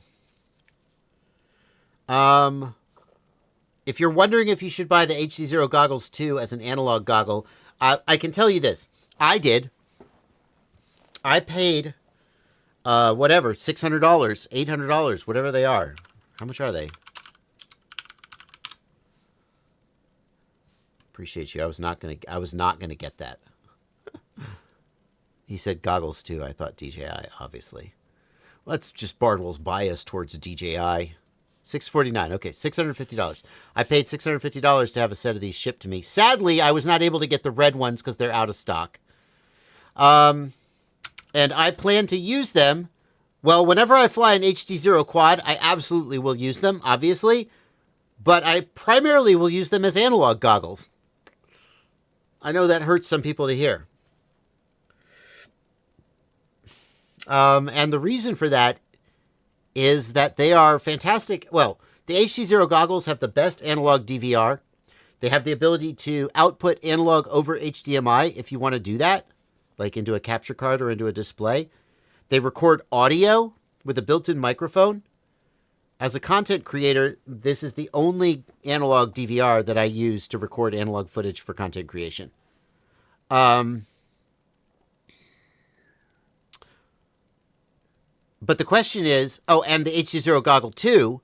If you're wondering if you should buy the HD0 goggles too as an analog goggle, I can tell you this. I did. I paid, whatever, $600, $800, whatever they are. How much are they? Appreciate you. I was not gonna get that. He said goggles too. I thought DJI, obviously. Well, that's just Bardwell's bias towards DJI. $649. Okay, $650. I paid $650 to have a set of these shipped to me. Sadly, I was not able to get the red ones because they're out of stock. And I plan to use them. Well, whenever I fly an HD0 quad, I absolutely will use them, obviously. But I primarily will use them as analog goggles. I know that hurts some people to hear. And the reason for that is that they are fantastic. Well, the HD0 goggles have the best analog DVR. They have the ability to output analog over HDMI if you want to do that, like into a capture card or into a display. They record audio with a built-in microphone. As a content creator, this is the only analog DVR that I use to record analog footage for content creation. But the question is, oh, and the HD0 Goggle 2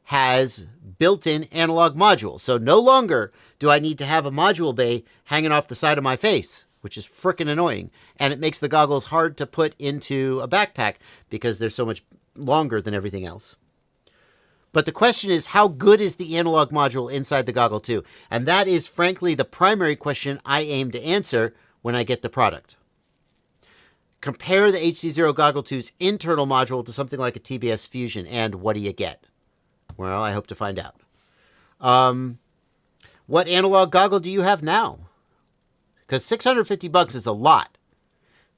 has built-in analog module. So no longer do I need to have a module bay hanging off the side of my face, which is frickin' annoying. And it makes the goggles hard to put into a backpack because they're so much longer than everything else. But the question is, how good is the analog module inside the Goggle 2? And that is, frankly, the primary question I aim to answer when I get the product. Compare the HD0 Goggle 2's internal module to something like a TBS Fusion, and what do you get? Well, I hope to find out. What analog goggle do you have now? Because $650 is a lot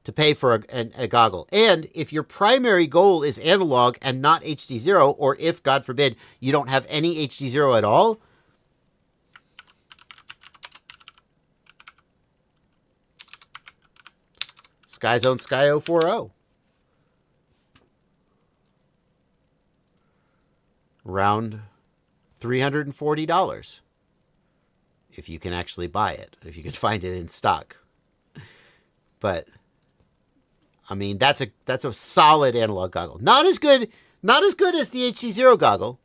to pay for a goggle. And if your primary goal is analog and not HD0, or if, God forbid, you don't have any HD0 at all, Skyzone Sky040. Around $340. If you can actually buy it. If you can find it in stock. But I mean, that's a solid analog goggle. Not as good as the HD0 goggle,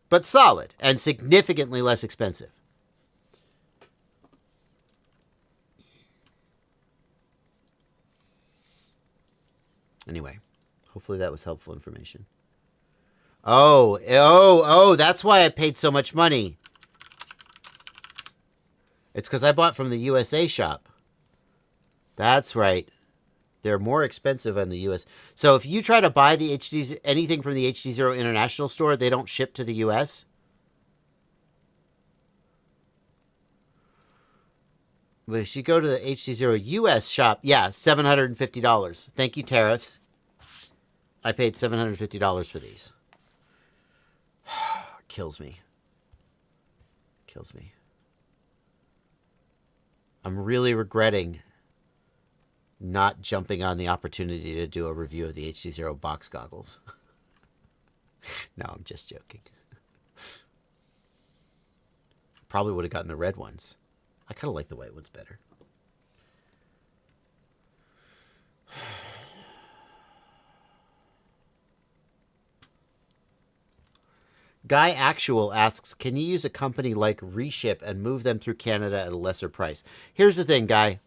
but solid and significantly less expensive. Anyway, hopefully that was helpful information. Oh, that's why I paid so much money. It's because I bought from the USA shop. That's right. They're more expensive on the US. So if you try to buy the anything from the HD0 International store, they don't ship to the US. But if you go to the HD0 US shop, yeah, $750. Thank you, tariffs. I paid $750 for these. Kills me. Kills me. I'm really regretting not jumping on the opportunity to do a review of the HD0 box goggles. No, I'm just joking. Probably would have gotten the red ones. I kind of like the white ones better. Guy Actual asks, can you use a company like Rehip and move them through Canada at a lesser price? Here's the thing, Guy.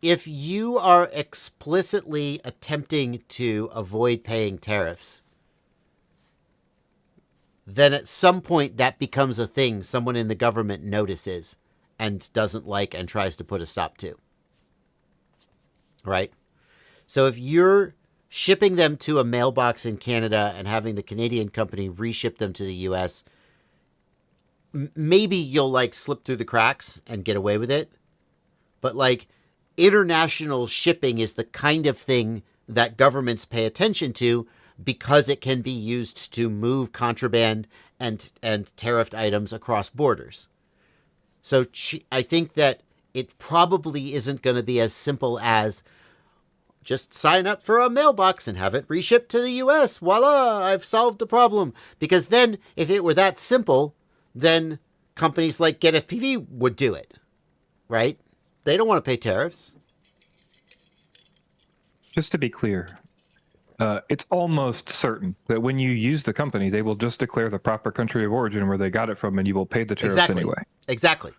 If you are explicitly attempting to avoid paying tariffs, then at some point that becomes a thing someone in the government notices and doesn't like and tries to put a stop to. Right? So if you're shipping them to a mailbox in Canada and having the Canadian company reship them to the US, maybe you'll like slip through the cracks and get away with it. But like international shipping is the kind of thing that governments pay attention to because it can be used to move contraband and tariffed items across borders. So I think that it probably isn't going to be as simple as just sign up for a mailbox and have it reshipped to the US. Voila, I've solved the problem. Because then, if it were that simple, then companies like Get FPV would do it, right? They don't want to pay tariffs. Just to be clear, it's almost certain that when you use the company, they will just declare the proper country of origin where they got it from, and you will pay the tariffs anyway. Exactly.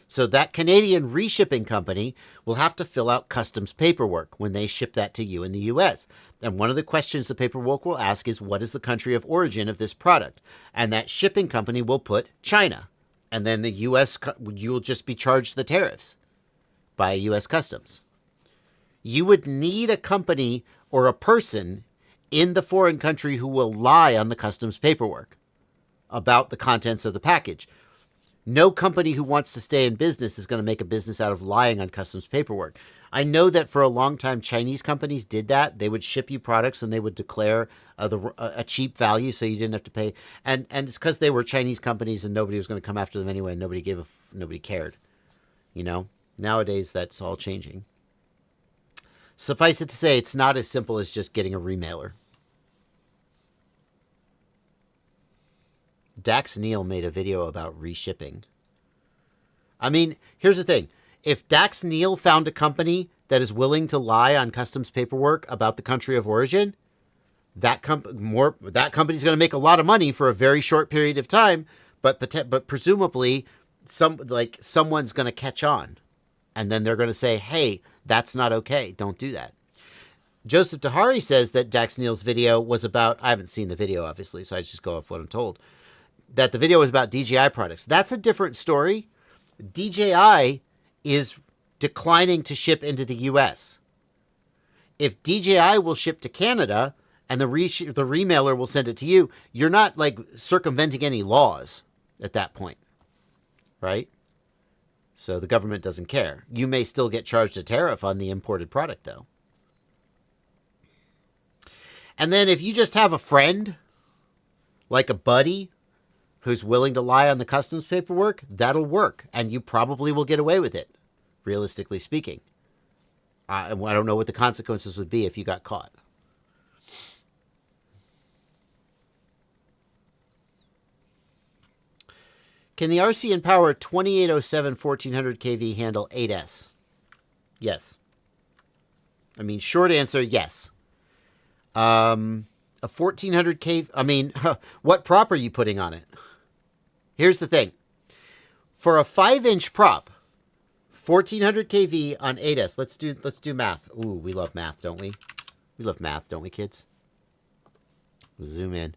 So that Canadian reshipping company will have to fill out customs paperwork when they ship that to you in the U.S. And one of the questions the paperwork will ask is, what is the country of origin of this product? And that shipping company will put China. And then the U.S., you'll just be charged the tariffs by U.S. Customs. You would need a company or a person in the foreign country who will lie on the customs paperwork about the contents of the package. No company who wants to stay in business is going to make a business out of lying on customs paperwork. I know that for a long time, Chinese companies did that. They would ship you products and they would declare a cheap value so you didn't have to pay. And it's because they were Chinese companies and nobody was going to come after them anyway. And nobody cared. You know, nowadays that's all changing. Suffice it to say, it's not as simple as just getting a remailer. Dax Neal made a video about reshipping. I mean, here's the thing. If Dax Neal found a company that is willing to lie on customs paperwork about the country of origin, that company's going to make a lot of money for a very short period of time, but presumably someone's going to catch on. And then they're going to say, hey, that's not okay. Don't do that. Joseph Tahari says that Dax Neal's video was about, I haven't seen the video, obviously, so I just go off what I'm told, that the video was about DJI products. That's a different story. DJI is declining to ship into the U.S. If DJI will ship to Canada and the remailer will send it to you, you're not like circumventing any laws at that point, right? So the government doesn't care. You may still get charged a tariff on the imported product, though. And then if you just have a friend, like a buddy, who's willing to lie on the customs paperwork, that'll work. And you probably will get away with it, realistically speaking. I don't know what the consequences would be if you got caught. Can the RC Empower 2807 1400 kV handle 8S? Yes. I mean, short answer, yes. A 1400 kV, I mean, what prop are you putting on it? Here's the thing. For a 5-inch prop, 1400 kV on 8S. Let's do math. Ooh, we love math, don't we? We love math, don't we, kids? Zoom in.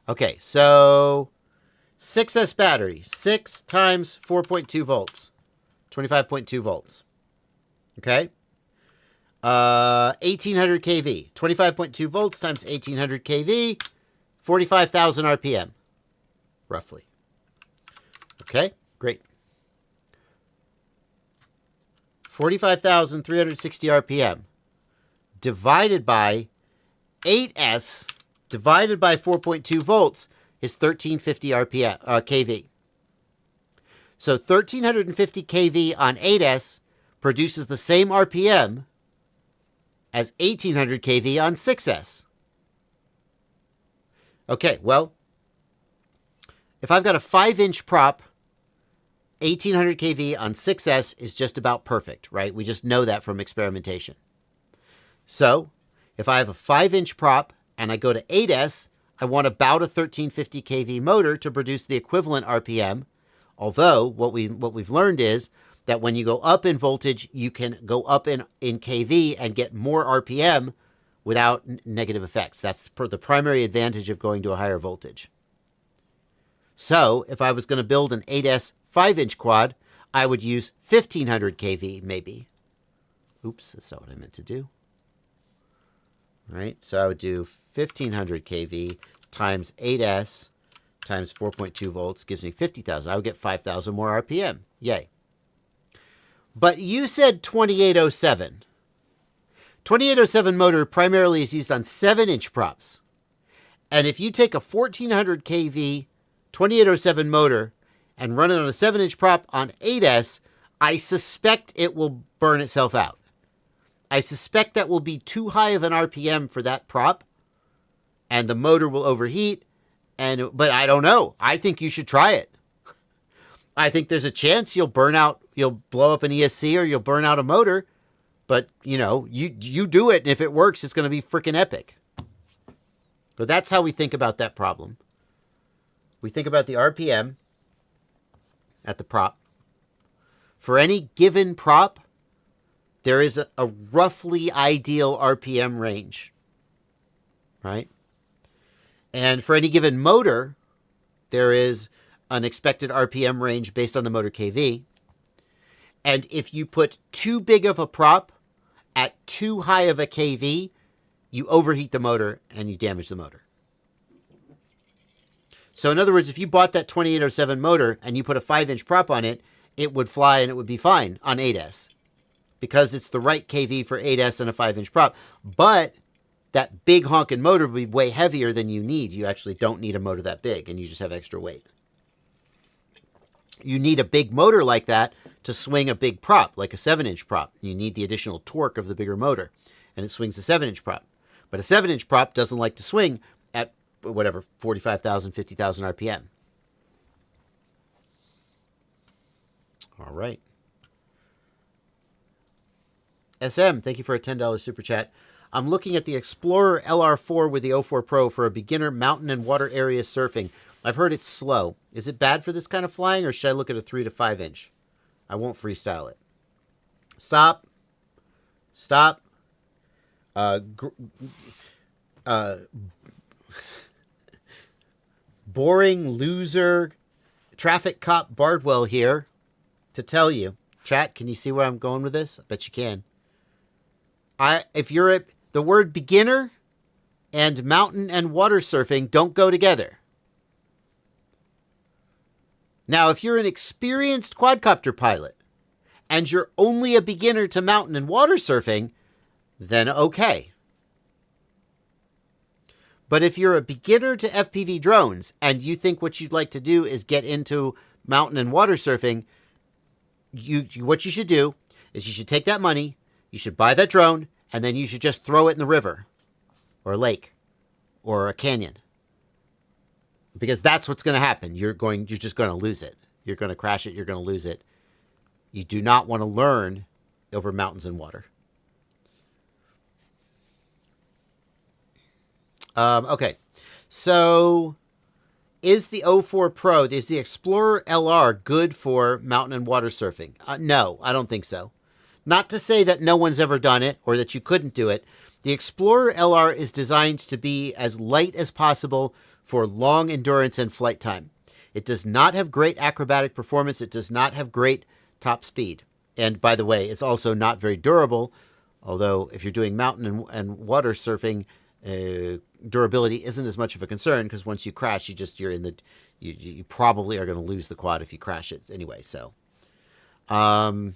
Okay, so 6S battery, 6 times 4.2 volts, 25.2 volts. Okay? 1800 kV, 25.2 volts times 1800 kV, 45,000 RPM, roughly. Okay, great. 45,360 RPM divided by 8S divided by 4.2 volts is 1350 RPM, kV. So 1350 kV on 8S produces the same RPM as 1800 kV on 6S. Okay, well, if I've got a 5-inch prop, 1800 kV on 6S is just about perfect, right? We just know that from experimentation. So if I have a 5-inch prop and I go to 8S, I want about a 1350 kV motor to produce the equivalent RPM. Although what we've learned is that when you go up in voltage, you can go up in kV and get more RPM without negative effects. That's the primary advantage of going to a higher voltage. So if I was going to build an 8S 5-inch quad, I would use 1500 kV maybe. Oops, that's not what I meant to do. All right, so I would do 1500 kV times 8S times 4.2 volts gives me 50,000. I would get 5,000 more RPM. Yay. But you said 2807. 2807 motor primarily is used on 7-inch props. And if you take a 1400 kV 2807 motor and run it on a 7-inch prop on 8S, I suspect it will burn itself out. I suspect that will be too high of an RPM for that prop, and the motor will overheat. But I don't know. I think you should try it. I think there's a chance you'll blow up an ESC or you'll burn out a motor. But, you do it, and if it works, it's going to be freaking epic. But that's how we think about that problem. We think about the RPM at the prop. For any given prop, there is a roughly ideal RPM range, right? And for any given motor, there is an expected RPM range based on the motor KV. And if you put too big of a prop at too high of a KV, you overheat the motor and you damage the motor. So in other words, if you bought that 2807 motor and you put a 5-inch prop on it, it would fly and it would be fine on 8S because it's the right KV for 8S and a 5-inch prop. But that big honking motor would be way heavier than you need. You actually don't need a motor that big, and you just have extra weight. You need a big motor like that to swing a big prop, like a 7-inch prop. You need the additional torque of the bigger motor, and it swings a 7-inch prop. But a 7-inch prop doesn't like to swing at, 45,000, 50,000 RPM. All right. SM, thank you for a $10 super chat. I'm looking at the Explorer LR4 with the 04 Pro for a beginner mountain and water area surfing. I've heard it's slow. Is it bad for this kind of flying, or should I look at a 3 to 5 inch? I won't freestyle it. Stop. Boring loser traffic cop Bardwell here to tell you. Chat, can you see where I'm going with this? I bet you can. The word beginner and mountain and water surfing don't go together. Now, if you're an experienced quadcopter pilot and you're only a beginner to mountain and water surfing, then okay. But if you're a beginner to FPV drones and you think what you'd like to do is get into mountain and water surfing, what you should do is you should take that money, you should buy that drone, and then you should just throw it in the river or a lake or a canyon. Because that's what's going to happen. You're just going to lose it. You're going to crash it. You're going to lose it. You do not want to learn over mountains and water. Okay. So is the 04 Pro, is the Explorer LR good for mountain and water surfing? No, I don't think so. Not to say that no one's ever done it or that you couldn't do it. The Explorer LR is designed to be as light as possible for long endurance and flight time. It does not have great acrobatic performance. It does not have great top speed. And by the way, it's also not very durable, although if you're doing mountain and water surfing, durability isn't as much of a concern because once you crash, you probably are going to lose the quad if you crash it anyway. So that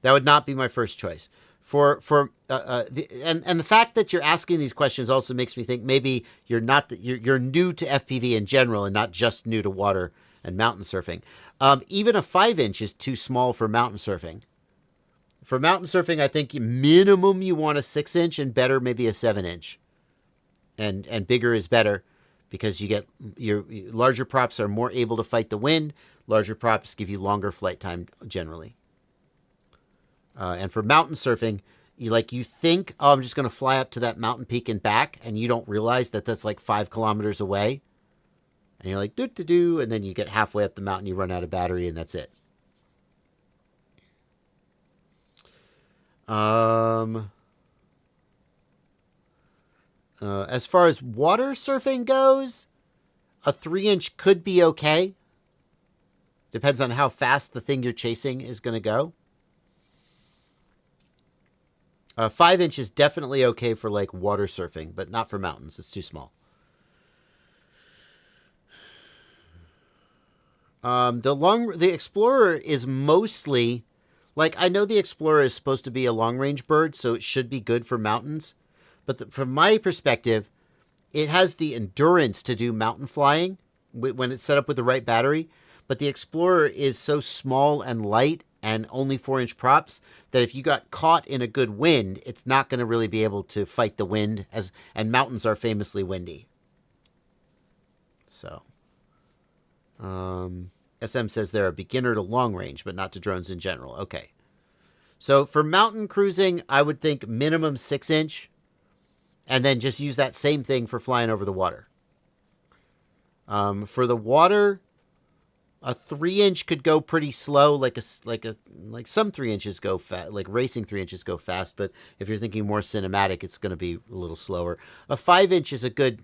would not be my first choice. And the fact that you're asking these questions also makes me think maybe you're new to FPV in general and not just new to water and mountain surfing. Even a 5-inch is too small for mountain surfing. For mountain surfing, I think minimum you want a 6-inch and better maybe a 7-inch. And bigger is better because you get your larger props are more able to fight the wind. Larger props give you longer flight time generally. And for mountain surfing, you think, oh, I'm just going to fly up to that mountain peak and back, and you don't realize that that's like 5 kilometers away. And you're like, do, and then you get halfway up the mountain, you run out of battery, and that's it. As far as water surfing goes, a 3-inch could be okay. Depends on how fast the thing you're chasing is going to go. 5-inch is definitely okay for like water surfing, but not for mountains. It's too small. The Explorer is mostly, like, I know the Explorer is supposed to be a long-range bird, so it should be good for mountains. But from my perspective, it has the endurance to do mountain flying when it's set up with the right battery. But the Explorer is so small and light and only 4-inch props that if you got caught in a good wind, it's not going to really be able to fight the wind, and mountains are famously windy. So, SM says they're a beginner to long range, but not to drones in general. Okay. So for mountain cruising, I would think minimum 6-inch, and then just use that same thing for flying over the water. For the water, a 3-inch could go pretty slow, like some 3-inches go fast, like racing 3-inches go fast. But if you're thinking more cinematic, it's going to be a little slower. A 5-inch is a good,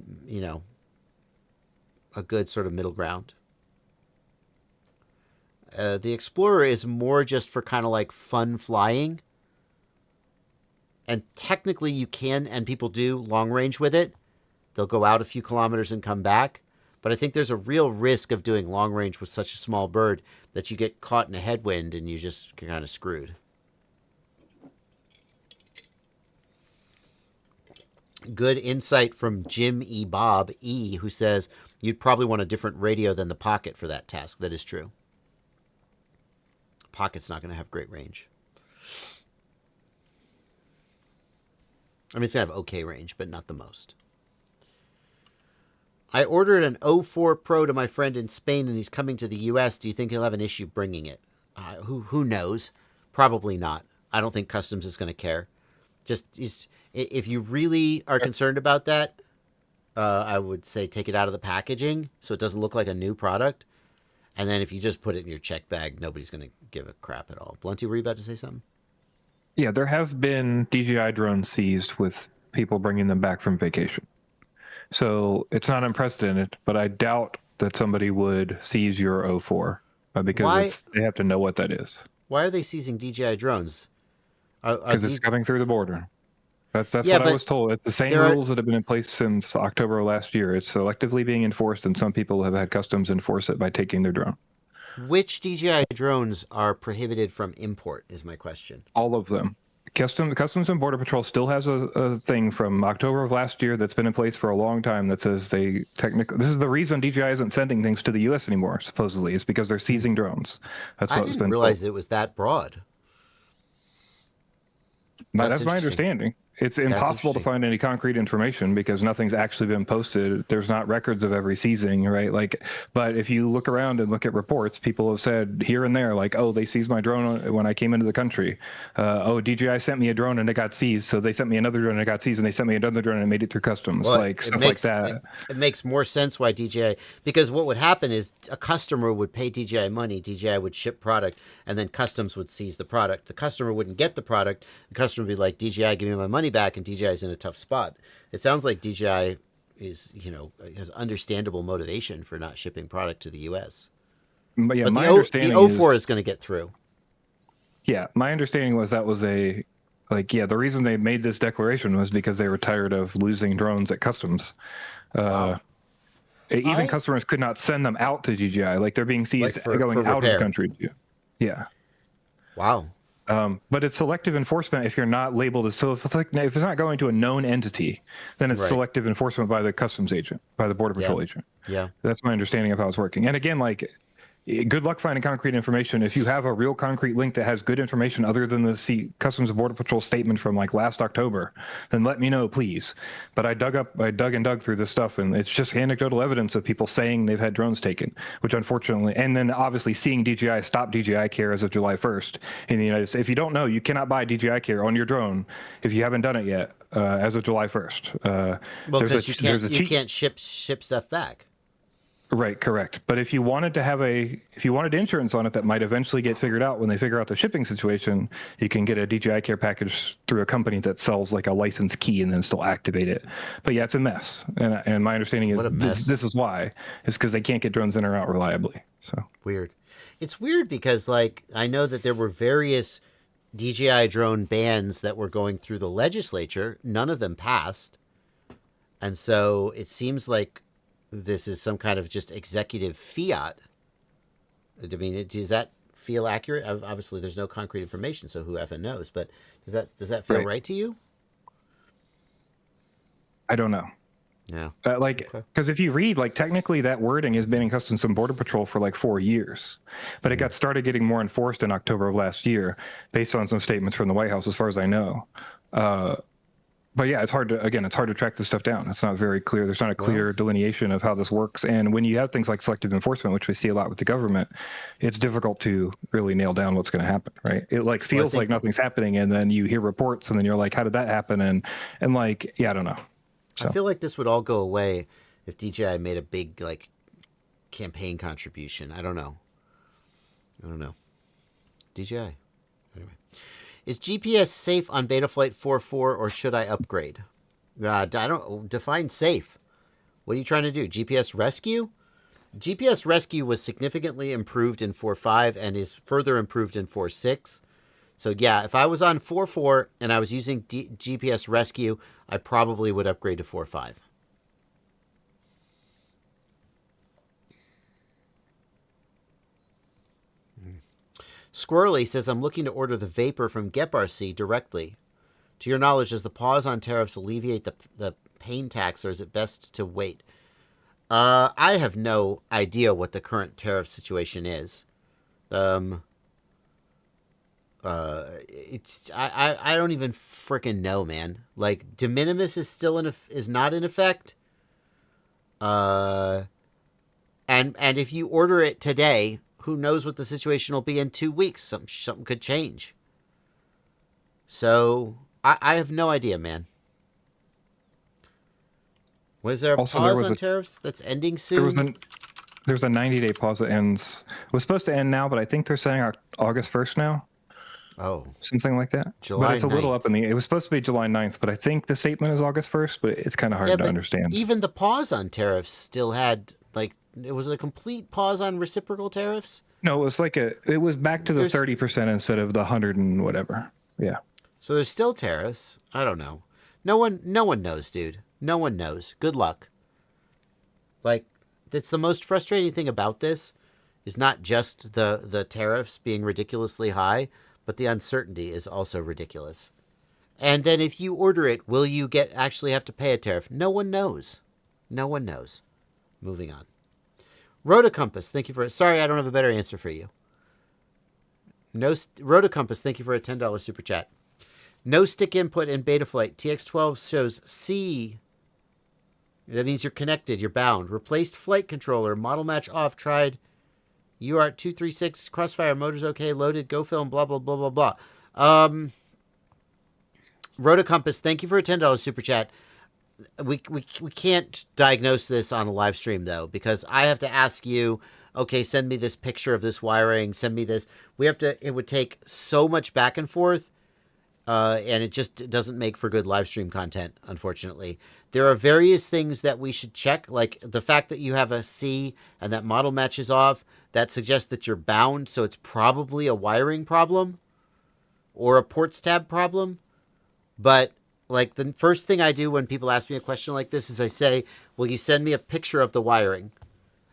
a good sort of middle ground. The Explorer is more just for kind of like fun flying. And technically you can, and people do, long range with it. They'll go out a few kilometers and come back. But I think there's a real risk of doing long range with such a small bird that you get caught in a headwind and you just kind of screwed. Good insight from Jim E. Bob E., who says you'd probably want a different radio than the Pocket for that task. That is true. Pocket's not going to have great range. I mean, it's going to have okay range, but not the most. I ordered an 04 Pro to my friend in Spain, and he's coming to the U.S. Do you think he'll have an issue bringing it? Who knows? Probably not. I don't think customs is going to care. If you really are concerned about that, I would say take it out of the packaging so it doesn't look like a new product. And then if you just put it in your check bag, nobody's going to give a crap at all. Blunty, were you about to say something? Yeah, there have been DJI drones seized with people bringing them back from vacation. So it's not unprecedented, but I doubt that somebody would seize your 04 because they have to know what that is. Why are they seizing DJI drones? Because it's coming through the border. That's what I was told. It's the same rules that have been in place since October of last year. It's selectively being enforced, and some people have had customs enforce it by taking their drone. Which DJI drones are prohibited from import is my question. All of them. Customs and Border Patrol still has a thing from October of last year that's been in place for a long time that says this is the reason DJI isn't sending things to the U.S. anymore, supposedly, is because they're seizing drones. I didn't realize it was that broad. That's my understanding. It's impossible to find any concrete information because nothing's actually been posted. There's not records of every seizing, right? But if you look around and look at reports, people have said here and there, like, oh, they seized my drone when I came into the country. Oh, DJI sent me a drone and it got seized. So they sent me another drone and it got seized, and they sent me another drone and it made it through customs. Well, stuff like that. It makes more sense why DJI, because what would happen is a customer would pay DJI money, DJI would ship product, and then customs would seize the product. The customer wouldn't get the product. The customer would be like, DJI, give me my money back, and DJI is in a tough spot. It sounds like DJI is, has understandable motivation for not shipping product to the U.S. But yeah, my understanding the 04 is going to get through. Yeah, my understanding was that was the reason they made this declaration was because they were tired of losing drones at customs. Wow. Even customers could not send them out to DJI, like they're being seized going out of the country. Yeah. Wow. But it's selective enforcement if you're not labeled as, so if it's not going to a known entity, then it's selective enforcement by the customs agent, by the Border Patrol agent. Yeah. That's my understanding of how it's working. And again, good luck finding concrete information. If you have a real concrete link that has good information other than the Customs and Border Patrol statement from like last October, then let me know, please. But I dug and dug through this stuff, and it's just anecdotal evidence of people saying they've had drones taken, which unfortunately, and then obviously seeing DJI stop DJI Care as of July 1st in the United States. If you don't know, you cannot buy DJI Care on your drone if you haven't done it yet as of July 1st. Well, because you can't ship stuff back. Right, correct. But if you wanted insurance on it that might eventually get figured out when they figure out the shipping situation, you can get a DJI Care package through a company that sells like a license key and then still activate it. But yeah, it's a mess. And my understanding is this is why. It's because they can't get drones in or out reliably. So weird. It's weird because like I know that there were various DJI drone bans that were going through the legislature. None of them passed. And so it seems like this is some kind of just executive fiat. I mean, does that feel accurate? Obviously, there's no concrete information, so who effing knows? But does that feel right to you? I don't know. Yeah. Because if you read, like, technically that wording has been in Customs and Border Patrol for like 4 years, but it got started getting more enforced in October of last year, based on some statements from the White House, as far as I know. But yeah, it's hard to track this stuff down. It's not very clear. There's not a clear delineation of how this works. And when you have things like selective enforcement, which we see a lot with the government, it's difficult to really nail down what's going to happen, right? It like feels like nothing's happening, and then you hear reports, and then you're like, how did that happen? And like, yeah, I don't know. So. I feel like this would all go away if DJI made a big like campaign contribution. I don't know. DJI. Anyway. Is GPS safe on Betaflight 4.4 or should I upgrade? I don't define safe. What are you trying to do? GPS rescue? GPS rescue was significantly improved in 4.5 and is further improved in 4.6. So yeah, if I was on 4.4 and I was using GPS rescue, I probably would upgrade to 4.5. Squirrely says, I'm looking to order the Vapor from GEPRC directly. To your knowledge, does the pause on tariffs alleviate the pain tax, or is it best to wait? I have no idea what the current tariff situation is. I don't even frickin' know, man. Like, de minimis is still is not in effect. And if you order it today, who knows what the situation will be in 2 weeks? Something could change. So I have no idea, man. Was there a pause on tariffs that's ending soon? There's a 90-day pause that ends. It was supposed to end now, but I think they're saying August 1st now. Oh. Something like that. July but it's a 9th. little up in the... It was supposed to be July 9th, but I think the statement is August 1st, but it's kind of hard to understand. Even the pause on tariffs still had, like, it was a complete pause on reciprocal tariffs? No, it was back to the 30% instead of the 100 and whatever. Yeah. So there's still tariffs. I don't know. No one knows, dude. No one knows. Good luck. Like, that's the most frustrating thing about this is not just the tariffs being ridiculously high, but the uncertainty is also ridiculous. And then if you order it, will you actually have to pay a tariff? No one knows. No one knows. Moving on. Rotocompass, thank you for... Sorry, I don't have a better answer for you. Rotocompass, thank you for a $10 super chat. No stick input in Betaflight. TX12 shows C. That means you're connected. You're bound. Replaced flight controller. Model match off. Tried UART 236. Crossfire. Motors okay. Loaded. Go film. Blah, blah, blah, blah, blah. Rotocompass, thank you for a $10 super chat. We can't diagnose this on a live stream, though, because I have to ask you, okay, send me this picture of this wiring. Send me this. It would take so much back and forth. And it just doesn't make for good live stream content, unfortunately. There are various things that we should check, like the fact that you have a C and that model matches off. That suggests that you're bound, so it's probably a wiring problem or a ports tab problem. But like the first thing I do when people ask me a question like this is I say, will you send me a picture of the wiring?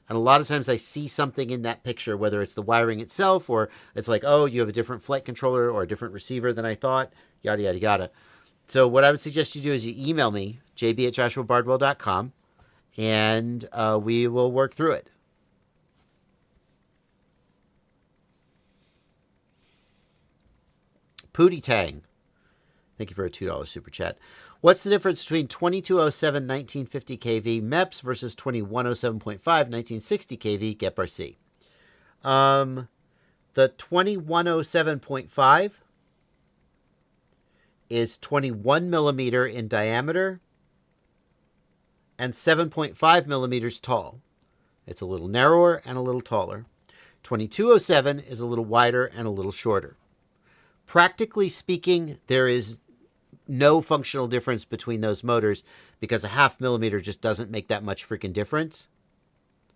And a lot of times I see something in that picture, whether it's the wiring itself or it's like, oh, you have a different flight controller or a different receiver than I thought, yada, yada, yada. So what I would suggest you do is you email me, jb@joshuabardwell.com, and we will work through it. Pootie Tang. Thank you for a $2 super chat. What's the difference between 2207 1950 kV MEPS versus 2107.5 1960 kV GEP-RC? The 2107.5 is 21 millimeter in diameter and 7.5 millimeters tall. It's a little narrower and a little taller. 2207 is a little wider and a little shorter. Practically speaking, there is no functional difference between those motors because a 0.5 millimeter just doesn't make that much freaking difference.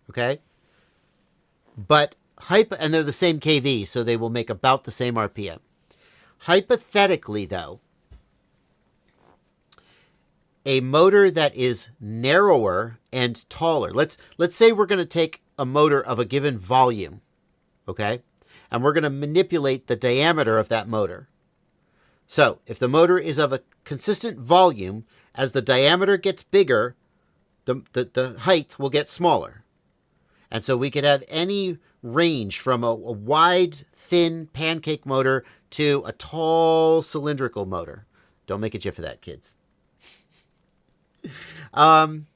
Okay? But and they're the same kV, so they will make about the same RPM. Hypothetically, though, a motor that is narrower and taller. Let's say we're going to take a motor of a given volume, okay? And we're going to manipulate the diameter of that motor. So if the motor is of a consistent volume, as the diameter gets bigger, the height will get smaller. And so we could have any range from a wide, thin pancake motor to a tall cylindrical motor. Don't make a GIF of that, kids. And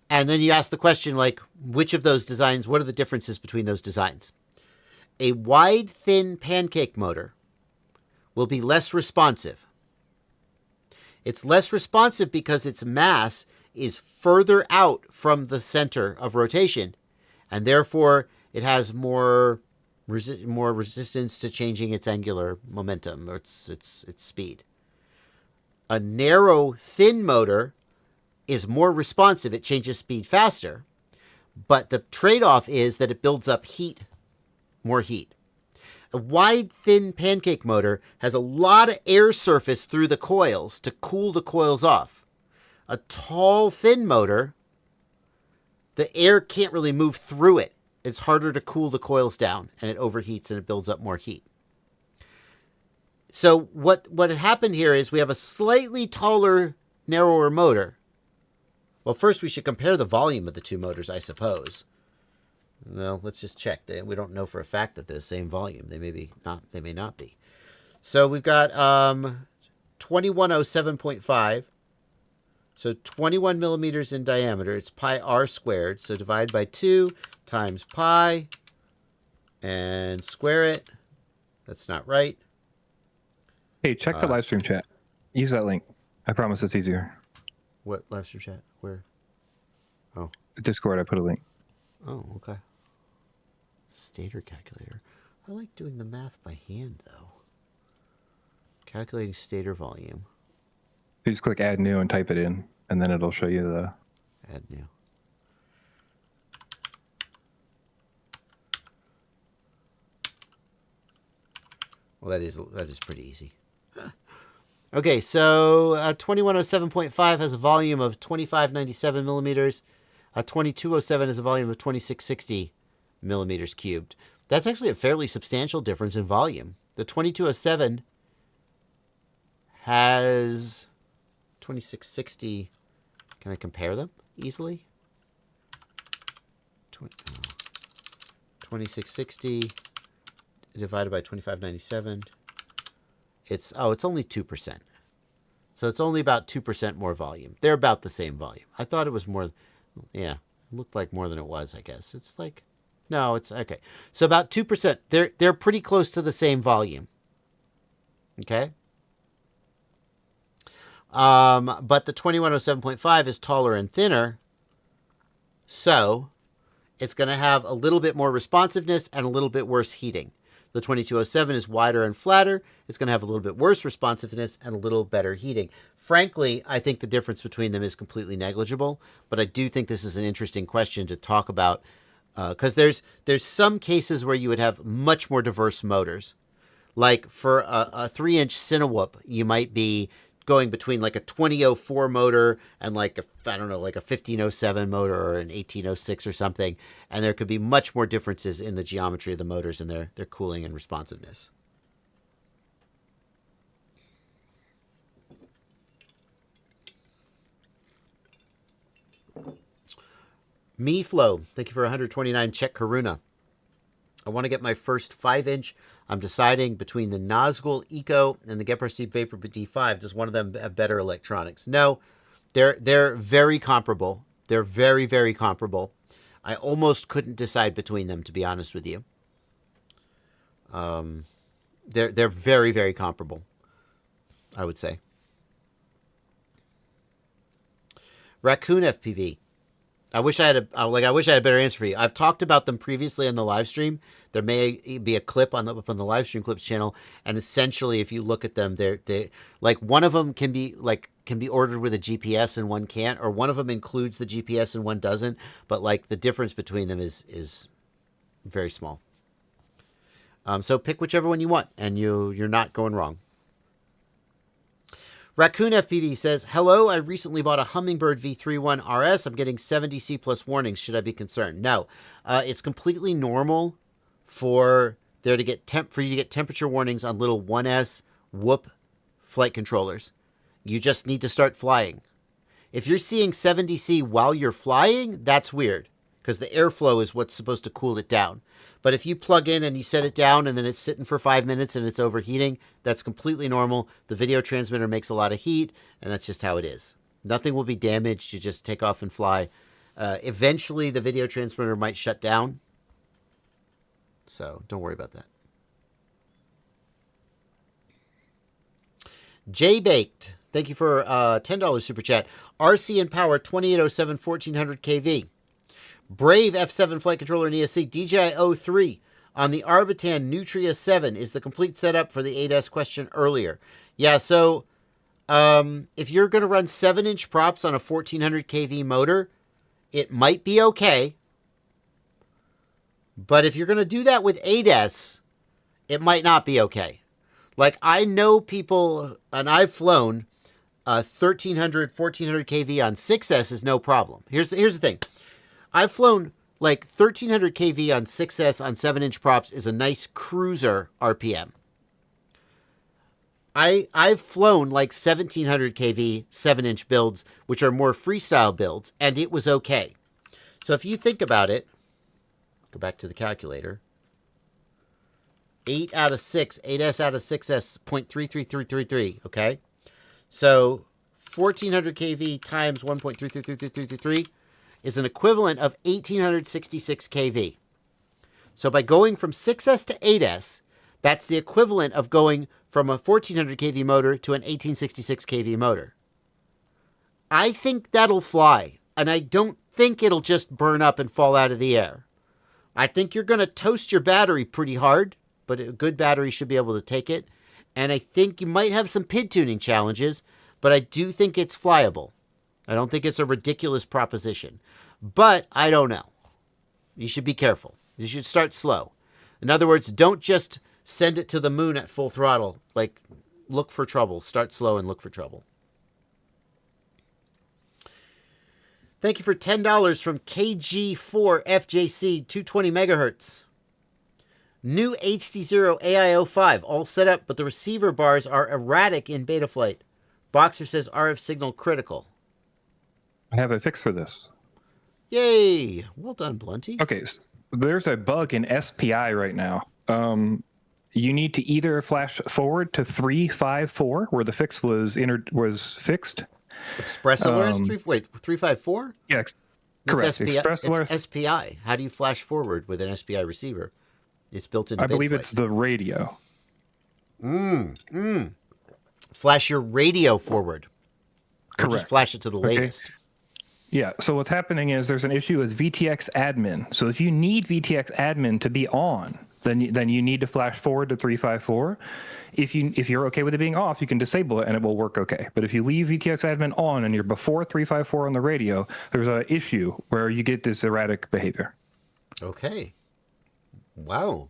then you ask the question, like, which of those designs, what are the differences between those designs? A wide, thin pancake motor will be less responsive. It's less responsive because its mass is further out from the center of rotation, and therefore it has more resistance to changing its angular momentum or its speed. A narrow, thin motor is more responsive. It changes speed faster, but the trade-off is that it builds up more heat. A wide, thin pancake motor has a lot of air surface through the coils to cool the coils off. A tall, thin motor, the air can't really move through it. It's harder to cool the coils down, and it overheats and it builds up more heat. So what happened here is we have a slightly taller, narrower motor. Well, first we should compare the volume of the two motors, I suppose. No, let's just check. We don't know for a fact that they're the same volume. They may not be. So we've got 2107.5. So 21 millimeters in diameter. It's pi r squared. So divide by 2 times pi and square it. That's not right. Hey, check the live stream chat. Use that link. I promise it's easier. What live stream chat? Where? Oh. Discord, I put a link. Oh, okay. Stator calculator. I like doing the math by hand, though. Calculating stator volume. You just click add new and type it in, and then it'll show you the... Add new. Well, that is pretty easy. Okay, so 2107.5 has a volume of 2597 millimeters. 2207 has a volume of 2660 millimeters cubed. That's actually a fairly substantial difference in volume. The 2207 has 2660. Can I compare them easily? 2660 divided by 2597. It's only 2%. So it's only about 2% more volume. They're about the same volume. I thought it was more. Yeah, it looked like more than it was, I guess. It's like, no, it's okay. So about 2%. They're pretty close to the same volume. Okay? But the 2107.5 is taller and thinner. So it's going to have a little bit more responsiveness and a little bit worse heating. The 2207 is wider and flatter. It's going to have a little bit worse responsiveness and a little better heating. Frankly, I think the difference between them is completely negligible, but I do think this is an interesting question to talk about because there's some cases where you would have much more diverse motors. Like for a 3-inch Cinewhoop, you might be going between like a 2004 motor and like a 1507 motor or an 1806 or something, and there could be much more differences in the geometry of the motors and their cooling and responsiveness. MeFlow, thank you for 129 Czech Koruna. I want to get my first 5-inch. I'm deciding between the Nazgul Eco and the Gepard Vapor D5. Does one of them have better electronics? No, they're very comparable. They're very, very comparable. I almost couldn't decide between them, to be honest with you. They're very, very comparable, I would say. Raccoon FPV. I wish I had a better answer for you. I've talked about them previously on the live stream. There may be a clip up on the live stream clips channel, and essentially, if you look at them, they like one of them can be ordered with a GPS and one can't, or one of them includes the GPS and one doesn't. But like the difference between them is very small. So pick whichever one you want, and you're not going wrong. Raccoon FPV says, hello, I recently bought a Humminbird V31 RS. I'm getting 70C plus warnings. Should I be concerned? No. It's completely normal for you to get temperature warnings on little 1S Whoop flight controllers. You just need to start flying. If you're seeing 70C while you're flying, that's weird, because the airflow is what's supposed to cool it down. But if you plug in and you set it down and then it's sitting for 5 minutes and it's overheating, that's completely normal. The video transmitter makes a lot of heat, and that's just how it is. Nothing will be damaged. You just take off and fly. Eventually, the video transmitter might shut down. So don't worry about that. Jay Baked, thank you for $10 super chat. RC and Power 2807 1400 kV. Brave F7 flight controller and ESC. DJI03 on the Arbitan Nutria 7 is the complete setup for the 8S question earlier. Yeah, so if you're going to run 7-inch props on a 1400 kV motor, it might be okay. But if you're going to do that with 8S, it might not be okay. Like, I know people, and I've flown 1300, 1400 kV on 6S is no problem. Here's the thing. I've flown like 1300 kV on 6S on 7-inch props is a nice cruiser RPM. I've flown like 1700 kV 7-inch builds, which are more freestyle builds, and it was okay. So if you think about it, go back to the calculator. 8 out of 6, 8S out of 6S, 0.33333, okay? So 1400 kV times 1.33333 is an equivalent of 1866 kV. So by going from 6S to 8S, that's the equivalent of going from a 1400 kV motor to an 1866 kV motor. I think that'll fly, and I don't think it'll just burn up and fall out of the air. I think you're going to toast your battery pretty hard, but a good battery should be able to take it. And I think you might have some PID tuning challenges, but I do think it's flyable. I don't think it's a ridiculous proposition. But I don't know. You should be careful. You should start slow. In other words, don't just send it to the moon at full throttle. Like, look for trouble. Start slow and look for trouble. Thank you for $10 from KG4FJC 220 megahertz. New HD0 AIO5, all set up, but the receiver bars are erratic in Betaflight. Boxer says RF signal critical. I have a fix for this. Yay! Well done, Blunty. Okay, so there's a bug in SPI right now. You need to either flash forward to 354, where the fix was fixed. Express LRS 354? Yeah, correct. SPI, it's SPI. How do you flash forward with an SPI receiver? It's built into. I believe it's the radio. Flash your radio forward. Correct. Or just flash it to the latest. Yeah, so what's happening is there's an issue with VTX admin. So if you need VTX admin to be on, then you need to flash forward to 354. If you're okay with it being off, you can disable it and it will work okay. But if you leave VTX admin on and you're before 354 on the radio, there's an issue where you get this erratic behavior. Okay. Wow.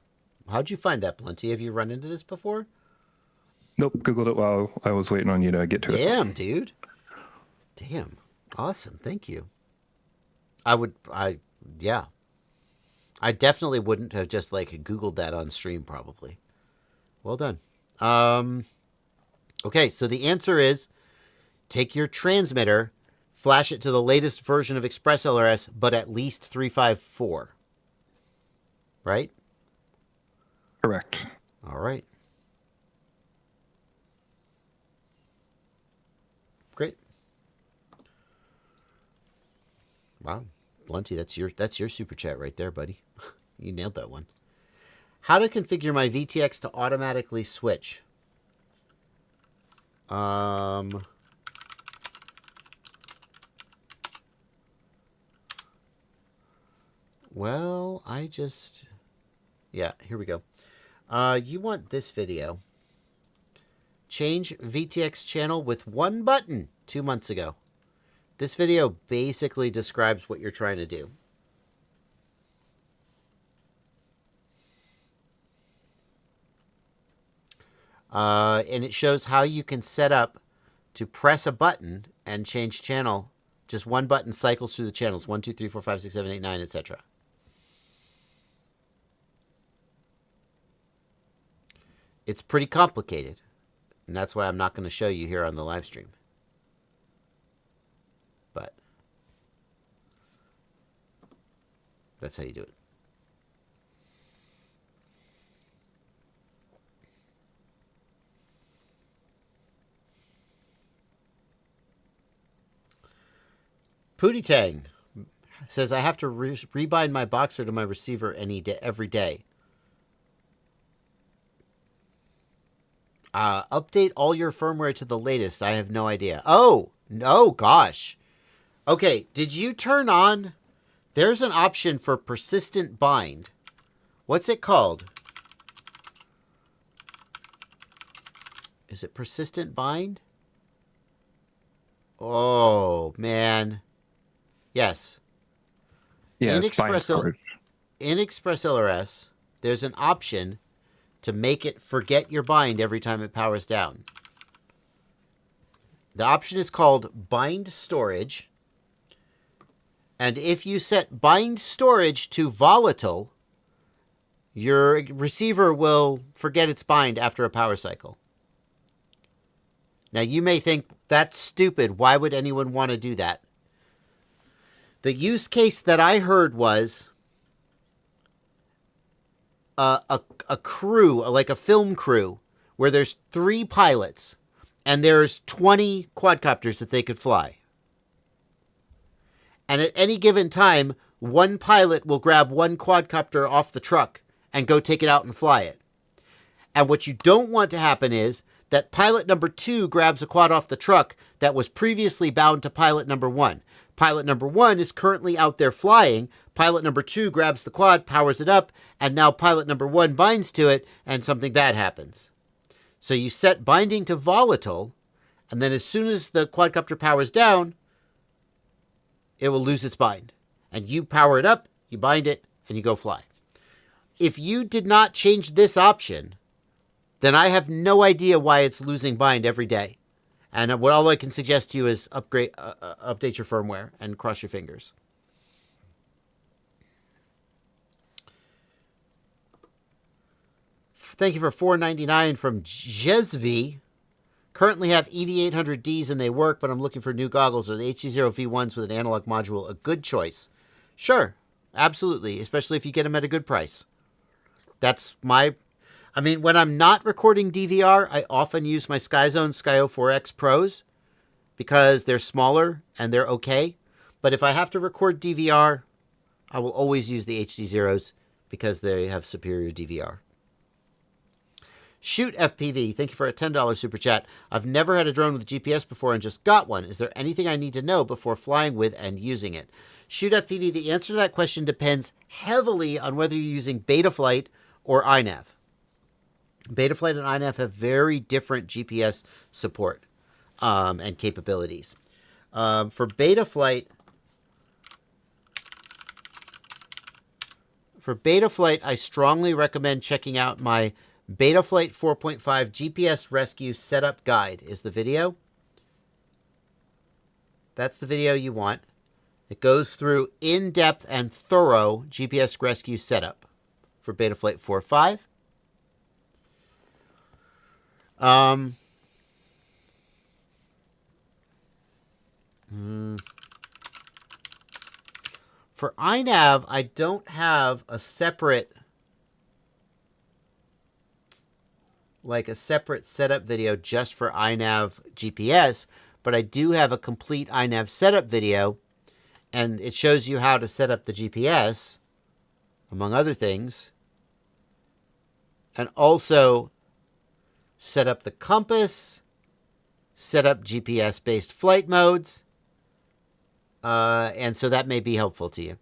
How'd you find that, Blunty? Have you run into this before? Nope, Googled it while I was waiting on you to get to it. Damn, dude. Damn. Awesome. Thank you. I definitely wouldn't have just Googled that on stream probably. Well done. Okay, so the answer is take your transmitter, flash it to the latest version of Express LRS, but at least 354. Right? Correct. All right. Great. Wow. Blunty, that's your super chat right there, buddy. You nailed that one. How to configure my VTX to automatically switch? Well, yeah, here we go. You want this video. Change VTX channel with one button 2 months ago. This video basically describes what you're trying to do. And it shows how you can set up to press a button and change channel. Just one button cycles through the channels. 1, 2, 3, 4, 5, 6, 7, 8, 9, etc. It's pretty complicated. And that's why I'm not going to show you here on the live stream. But that's how you do it. Pootie Tang says, I have to rebind my boxer to my receiver every day. Update all your firmware to the latest. I have no idea. Oh, no, gosh. Okay, did you turn on? There's an option for persistent bind. What's it called? Is it persistent bind? Oh, man. Yes. Yeah, in Express LRS, there's an option to make it forget your bind every time it powers down. The option is called bind storage. And if you set bind storage to volatile, your receiver will forget its bind after a power cycle. Now you may think that's stupid. Why would anyone want to do that? The use case that I heard was a crew, like a film crew, where there's 3 pilots and there's 20 quadcopters that they could fly. And at any given time, one pilot will grab one quadcopter off the truck and go take it out and fly it. And what you don't want to happen is that pilot number 2 grabs a quad off the truck that was previously bound to pilot number 1. Pilot number 1 is currently out there flying. Pilot number 2 grabs the quad, powers it up, and now pilot number 1 binds to it, and something bad happens. So you set binding to volatile, and then as soon as the quadcopter powers down, it will lose its bind. And you power it up, you bind it, and you go fly. If you did not change this option, then I have no idea why it's losing bind every day. And all I can suggest to you is update your firmware and cross your fingers. Thank you for $4.99 from Jesvi. Currently have EV800Ds and they work, but I'm looking for new goggles. Are the HD0 V1s with an analog module a good choice? Sure, absolutely, especially if you get them at a good price. When I'm not recording DVR, I often use my SkyZone Sky04X Pros because they're smaller and they're okay. But if I have to record DVR, I will always use the HD0s because they have superior DVR. Shoot FPV, thank you for a $10 super chat. I've never had a drone with GPS before and just got one. Is there anything I need to know before flying with and using it? Shoot FPV, the answer to that question depends heavily on whether you're using Betaflight or iNav. Betaflight and iNav have very different GPS support and capabilities. For Betaflight, I strongly recommend checking out my Betaflight 4.5 GPS Rescue Setup Guide is the video. That's the video you want. It goes through in-depth and thorough GPS Rescue setup for Betaflight 4.5. For iNav, I don't have a separate like a separate setup video just for iNav GPS, but I do have a complete iNav setup video, and it shows you how to set up the GPS, among other things, and also set up the compass, set up GPS-based flight modes, and so that may be helpful to you.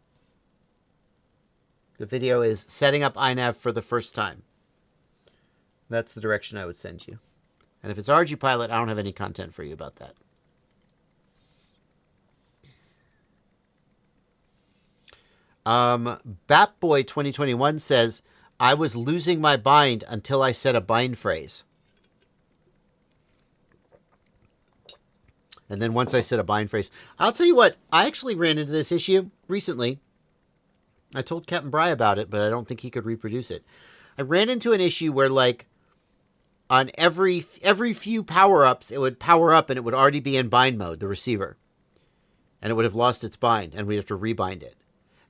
The video is setting up iNav for the first time. That's the direction I would send you. And if it's RGPilot, I don't have any content for you about that. Batboy 2021 says, I was losing my bind until I set a bind phrase. And then once I set a bind phrase, I'll tell you what, I actually ran into this issue recently. I told Captain Bry about it, but I don't think he could reproduce it. I ran into an issue where, like, on every few power-ups, it would power up and it would already be in bind mode, the receiver. And it would have lost its bind, and we'd have to rebind it.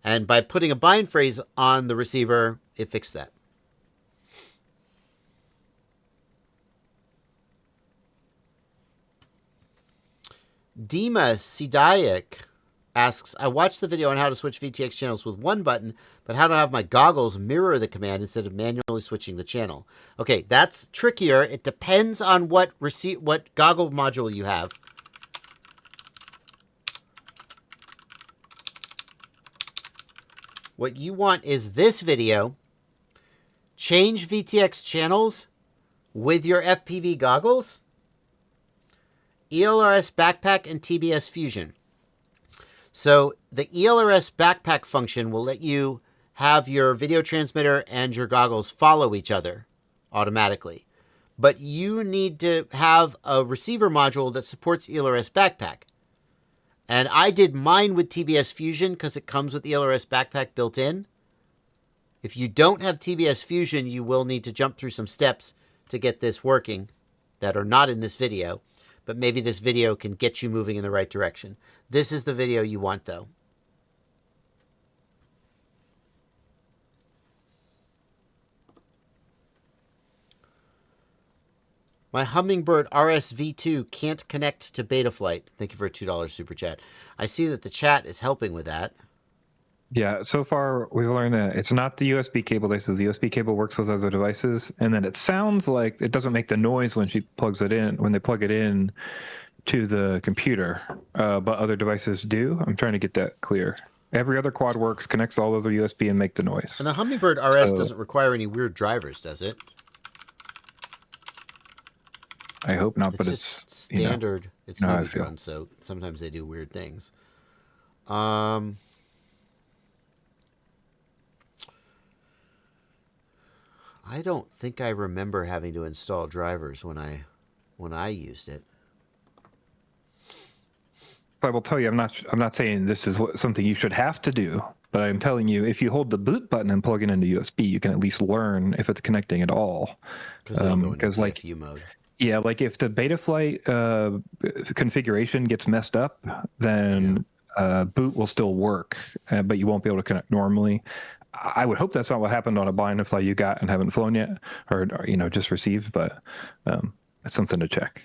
And by putting a bind phrase on the receiver, it fixed that. Dima Sidayak asks, I watched the video on how to switch VTX channels with one button, but how to have my goggles mirror the command instead of manually switching the channel. Okay, that's trickier. It depends on what goggle module you have. What you want is this video. Change VTX channels with your FPV goggles, ELRS backpack, and TBS Fusion. So the ELRS backpack function will let you have your video transmitter and your goggles follow each other automatically. But you need to have a receiver module that supports ELRS backpack. And I did mine with TBS Fusion because it comes with ELRS backpack built in. If you don't have TBS Fusion, you will need to jump through some steps to get this working that are not in this video. But maybe this video can get you moving in the right direction. This is the video you want, though. My Hummingbird RSV2 can't connect to Betaflight. Thank you for a $2 super chat. I see that the chat is helping with that. Yeah, so far we've learned that it's not the USB cable. They said the USB cable works with other devices, and then it sounds like it doesn't make the noise when she plugs it in, when they plug it in to the computer, but other devices do. I'm trying to get that clear. Every other quad works, connects all over USB and make the noise. And the Hummingbird RS doesn't require any weird drivers, does it? I hope not, but it's standard. You know, it's no drone, so sometimes they do weird things. I don't think I remember having to install drivers when I used it. I will tell you, I'm not saying this is something you should have to do, but I'm telling you, if you hold the boot button and plug it into USB, you can at least learn if it's connecting at all. Because like TFU mode. Yeah, like if the Betaflight configuration gets messed up, then boot will still work, but you won't be able to connect normally. I would hope that's not what happened on a bind fly you got and haven't flown yet, or just received, but it's something to check.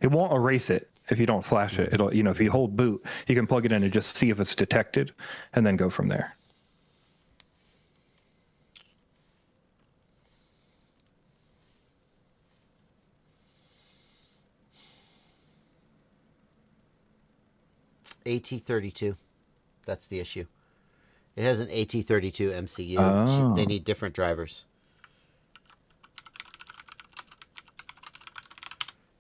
It won't erase it if you don't flash it. It'll, if you hold boot, you can plug it in and just see if it's detected, and then go from there. AT32. That's the issue. It has an AT32 MCU. Oh. They need different drivers.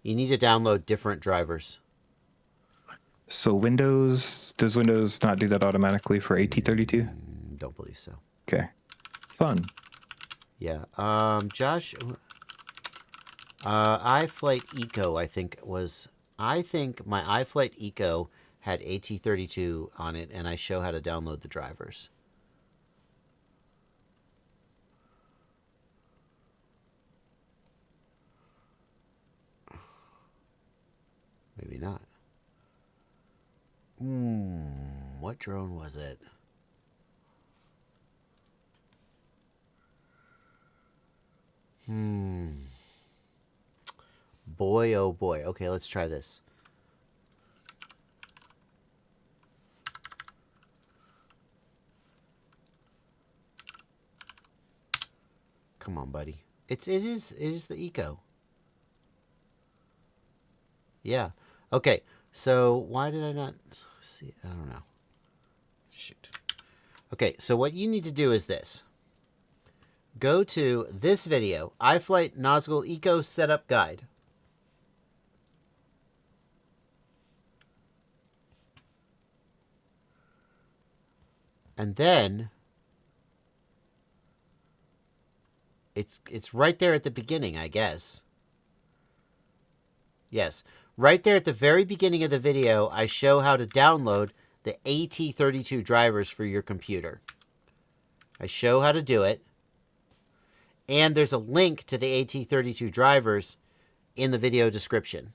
You need to download different drivers. So does Windows not do that automatically for AT32? Don't believe so. Okay. Fun. Yeah. Josh, iFlight Eco, I think my iFlight Eco had AT32 on it, and I show how to download the drivers. Maybe not. What drone was it? Boy, oh boy. Okay, let's try this. Come on, buddy. It is the Eco. Yeah. Okay. So why did I not see? I don't know. Shoot. Okay. So what you need to do is this. Go to this video, iFlight Nozzle Eco Setup Guide. And then it's right there at the beginning, I guess. Yes. Right there at the very beginning of the video, I show how to download the AT32 drivers for your computer. I show how to do it. And there's a link to the AT32 drivers in the video description.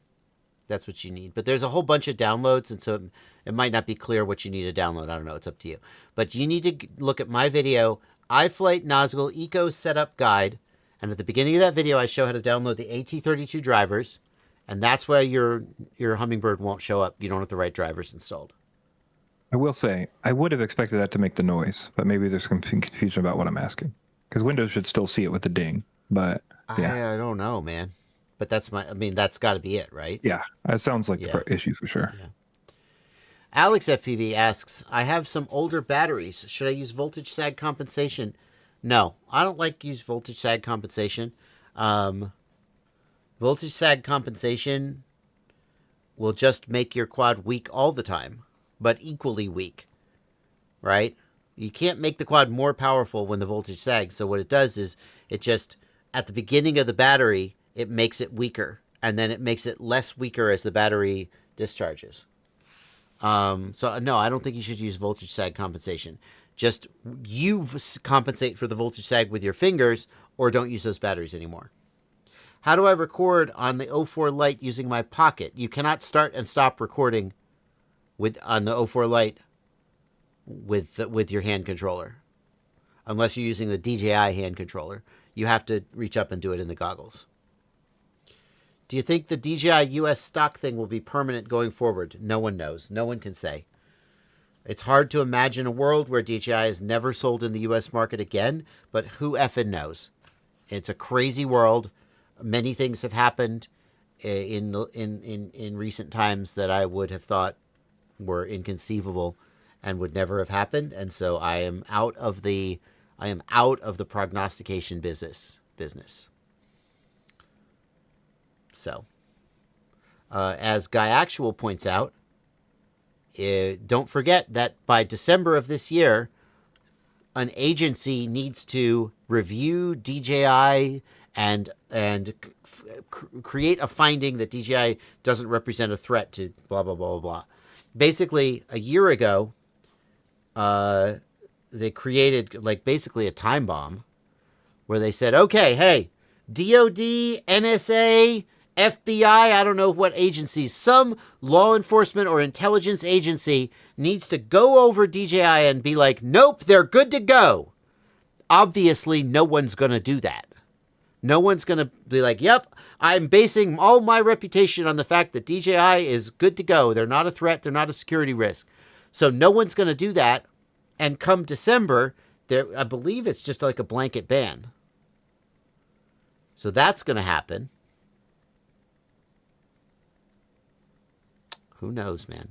That's what you need. But there's a whole bunch of downloads, and so it might not be clear what you need to download. I don't know. It's up to you. But you need to look at my video, iFlight Nozzle Eco Setup Guide. And at the beginning of that video, I show how to download the AT32 drivers. And that's why your Hummingbird won't show up. You don't have the right drivers installed. I will say, I would have expected that to make the noise, but maybe there's some confusion about what I'm asking. Because Windows should still see it with the ding. But yeah. I don't know, man. But that's got to be it, right? Yeah, that sounds like the issue for sure. Yeah. Alex FPV asks, I have some older batteries. Should I use voltage sag compensation? No, I don't like use voltage sag compensation. Voltage sag compensation will just make your quad weak all the time, but equally weak, right? You can't make the quad more powerful when the voltage sags. So what it does is it just, at the beginning of the battery, it makes it weaker, and then it makes it less weaker as the battery discharges. So no, I don't think you should use voltage sag compensation. Just you compensate for the voltage sag with your fingers, or don't use those batteries anymore. How do I record on the 04 Lite using my pocket? You cannot start and stop recording on the 04 Lite with your hand controller, unless you're using the DJI hand controller. You have to reach up and do it in the goggles. Do you think the DJI US stock thing will be permanent going forward? No one knows. No one can say. It's hard to imagine a world where DJI is never sold in the US market again, but who effing knows? It's a crazy world. Many things have happened in recent times that I would have thought were inconceivable and would never have happened, and so I am out of the prognostication business. So, as Guy Actual points out, don't forget that by December of this year, an agency needs to review DJI and create a finding that DJI doesn't represent a threat to blah, blah, blah, blah, blah. Basically, a year ago, they created basically a time bomb where they said, okay, hey, DOD, NSA, FBI, I don't know what agencies, some law enforcement or intelligence agency needs to go over DJI and be like, nope, they're good to go. Obviously, no one's going to do that. No one's going to be like, yep, I'm basing all my reputation on the fact that DJI is good to go. They're not a threat. They're not a security risk. So no one's going to do that. And come December, I believe it's just like a blanket ban. So that's going to happen. Who knows, man?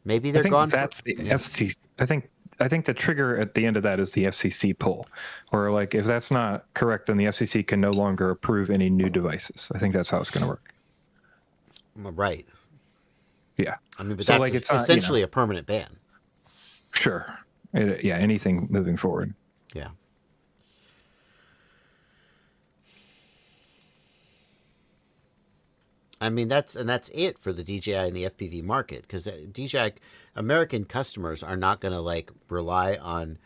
Maybe they're gone. That's the FCC. I think the trigger at the end of that is the FCC pull, or if that's not correct, then the FCC can no longer approve any new devices. I think that's how it's going to work. Right. Yeah. I mean, but so that's essentially a permanent ban. Sure. Anything moving forward. Yeah. I mean, that's it for the DJI and the FPV market, because DJI American customers are not going to rely on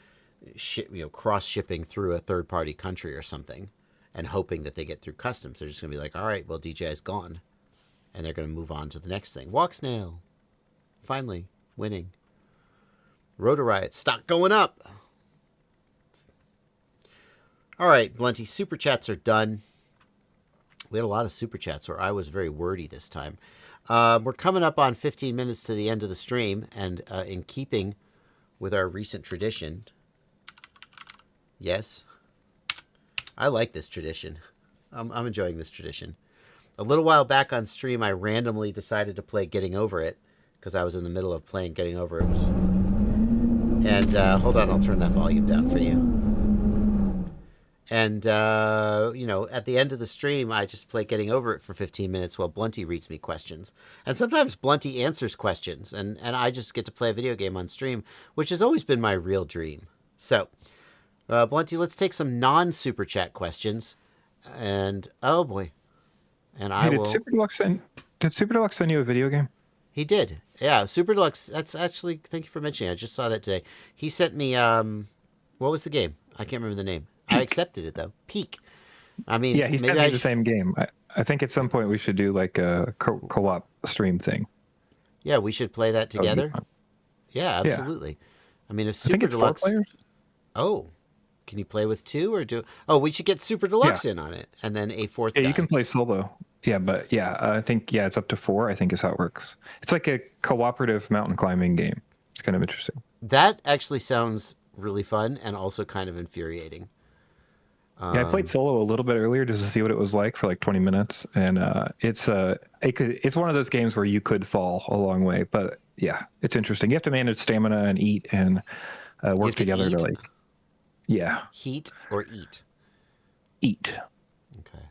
cross shipping through a third party country or something and hoping that they get through customs. They're just going to be like, all right, well, DJI's gone, and they're going to move on to the next thing. Walk snail, finally winning. Rotor Riot stock going up. All right, Blunty, super chats are done. We had a lot of super chats, or I was very wordy this time. We're coming up on 15 minutes to the end of the stream, and in keeping with our recent tradition, yes, I like this tradition. I'm enjoying this tradition. A little while back on stream, I randomly decided to play Getting Over It because I was in the middle of playing Getting Over It. And hold on, I'll turn that volume down for you. And, you know, at the end of the stream, I just play Getting Over It for 15 minutes while Blunty reads me questions. And sometimes Blunty answers questions, and I just get to play a video game on stream, which has always been my real dream. So, Blunty, let's take some non-super chat questions. And, oh boy. And I will... Did Super Deluxe send you a video game? He did. Yeah, Super Deluxe, that's actually, thank you for mentioning it. I just saw that today. He sent me, what was the game? I can't remember the name. I accepted it, though. Peak. I mean, yeah, he sent me the same game. I think at some point we should do like a co-op stream thing. Yeah, we should play that together. Yeah, absolutely. Yeah. I mean, if Super Deluxe... 4 players? Oh, can you play with 2 or do... Oh, we should get Super Deluxe in on it, and then a 4th guy. You can play solo. Yeah, but I think, it's up to 4, I think is how it works. It's like a cooperative mountain climbing game. It's kind of interesting. That actually sounds really fun and also kind of infuriating. I played solo a little bit earlier just to see what it was like for like 20 minutes, and it's one of those games where you could fall a long way, but yeah, it's interesting. You have to manage stamina and eat and work together to like, heat or eat. Eat. Okay.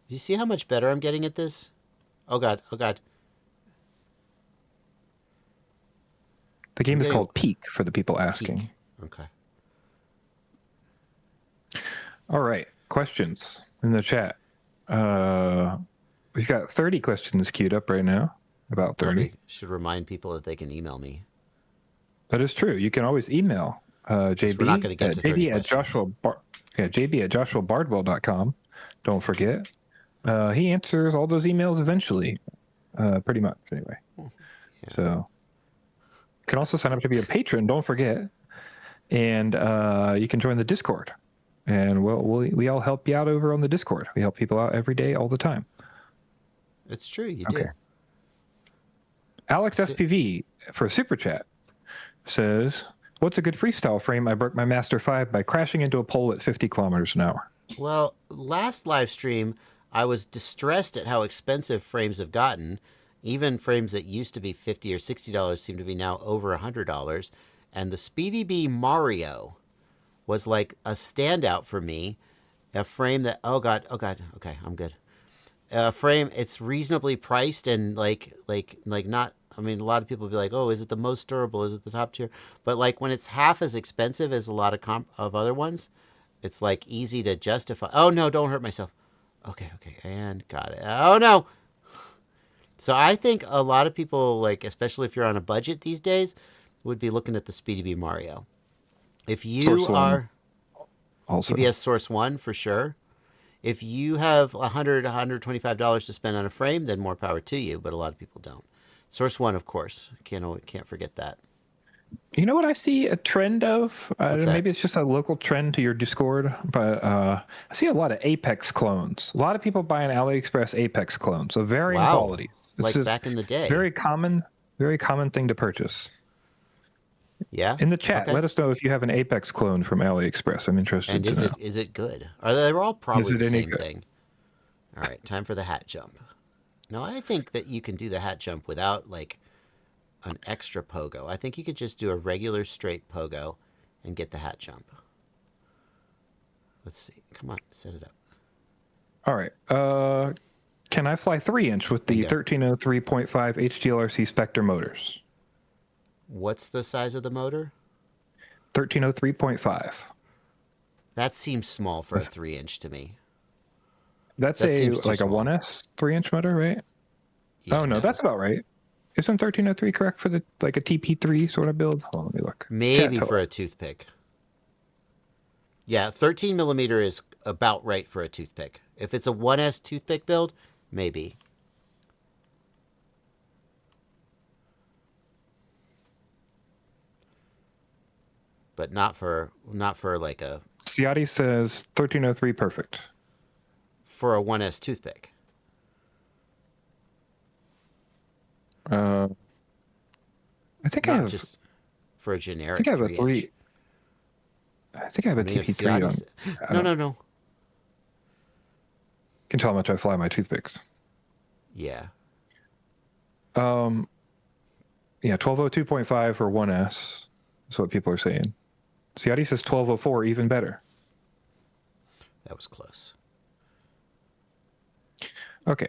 Do you see how much better I'm getting at this? Oh god. The game is called Peak for the people asking. Peak. Okay. All right, questions in the chat. We've got 30 questions queued up right now, about 30. We should remind people that they can email me. That is true. You can always email JB, we're not going to get to 30 JB at JB@JoshuaBardwell.com. Don't forget. He answers all those emails eventually, pretty much anyway. Yeah. So you can also sign up to be a patron, don't forget. And you can join the Discord. And we all help you out over on the Discord. We help people out every day, all the time. It's true, you do. Alex FPV for Super Chat says, what's a good freestyle frame? I broke my Master 5 by crashing into a pole at 50 kilometers an hour. Well, last live stream, I was distressed at how expensive frames have gotten. Even frames that used to be $50 or $60 seem to be now over $100. And the Speedy Bee Mario was like a standout for me. A frame that, oh god, okay, I'm good. A frame, it's reasonably priced and like not, I mean, a lot of people will be like, oh, is it the most durable? Is it the top tier? But like when it's half as expensive as a lot of other ones, it's like easy to justify. Oh no, don't hurt myself. Okay, and got it. Oh no. So I think a lot of people, like, especially if you're on a budget these days, would be looking at the Speedy Bee Mario. If you are also PBS Source 1 for sure. If you have $100, $125 to spend on a frame, then more power to you, but a lot of people don't. Source 1, of course. Can't forget that. You know what I see a trend of? Maybe it's just a local trend to your Discord, but I see a lot of Apex clones. A lot of people buying AliExpress Apex clones of varying qualities. Like back in the day. Very common thing to purchase. Yeah. In the chat, let us know if you have an Apex clone from AliExpress. I'm interested. And is it good? They're all probably the same thing. All right, time for the hat jump. Now I think that you can do the hat jump without like an extra pogo. I think you could just do a regular straight pogo and get the hat jump. Let's see. Come on, set it up. All right. Can I fly 3-inch with the 1303.5 HDLRC Spectre motors? What's the size of the motor? 1303.5. That seems small for a 3-inch to me. That's like a 1S 3-inch motor, right? Yeah, no, that's about right. Isn't 1303 correct for like a TP3 sort of build? Hold on, let me look. Maybe for a toothpick. Yeah, 13 millimeter is about right for a toothpick. If it's a 1S toothpick build, maybe. But not for like a... Ciati says 1303 perfect. for a 1S toothpick? I think I Not have just for a I generic. think I have a 3-inch. 3. I think I have a mean, if TP3 on. Scotty's- No. Can tell how much I fly my toothpicks. Yeah. Yeah, 1202.5 for 1S is what people are saying. Scotty says 1204, even better. That was close. Okay.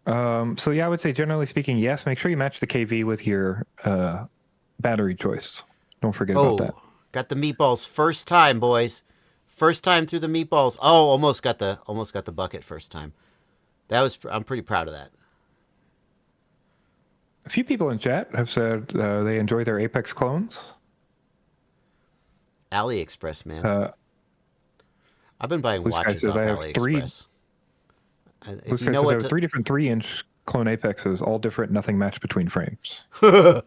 So yeah, I would say generally speaking, yes. Make sure you match the KV with your battery choice. Don't forget about that. Got the meatballs first time, boys. First time through the meatballs. Oh, almost got the bucket first time. I'm pretty proud of that. A few people in chat have said they enjoy their Apex clones. AliExpress, man. I've been buying Blue Sky watches says off I have AliExpress. Blue Sky says I have 3 different 3-inch clone Apexes, all different, nothing matched between frames. If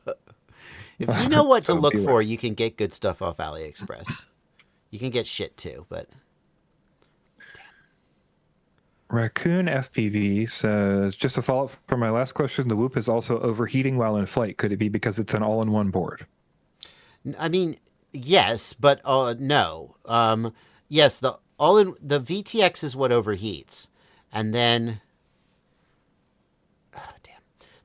you know what to look for, you can get good stuff off AliExpress. You can get shit too, but... Raccoon FPV says, just a follow-up from my last question, the Whoop is also overheating while in flight. Could it be because it's an all-in-one board? I mean, yes, but no. Yes, the VTX is what overheats. And then...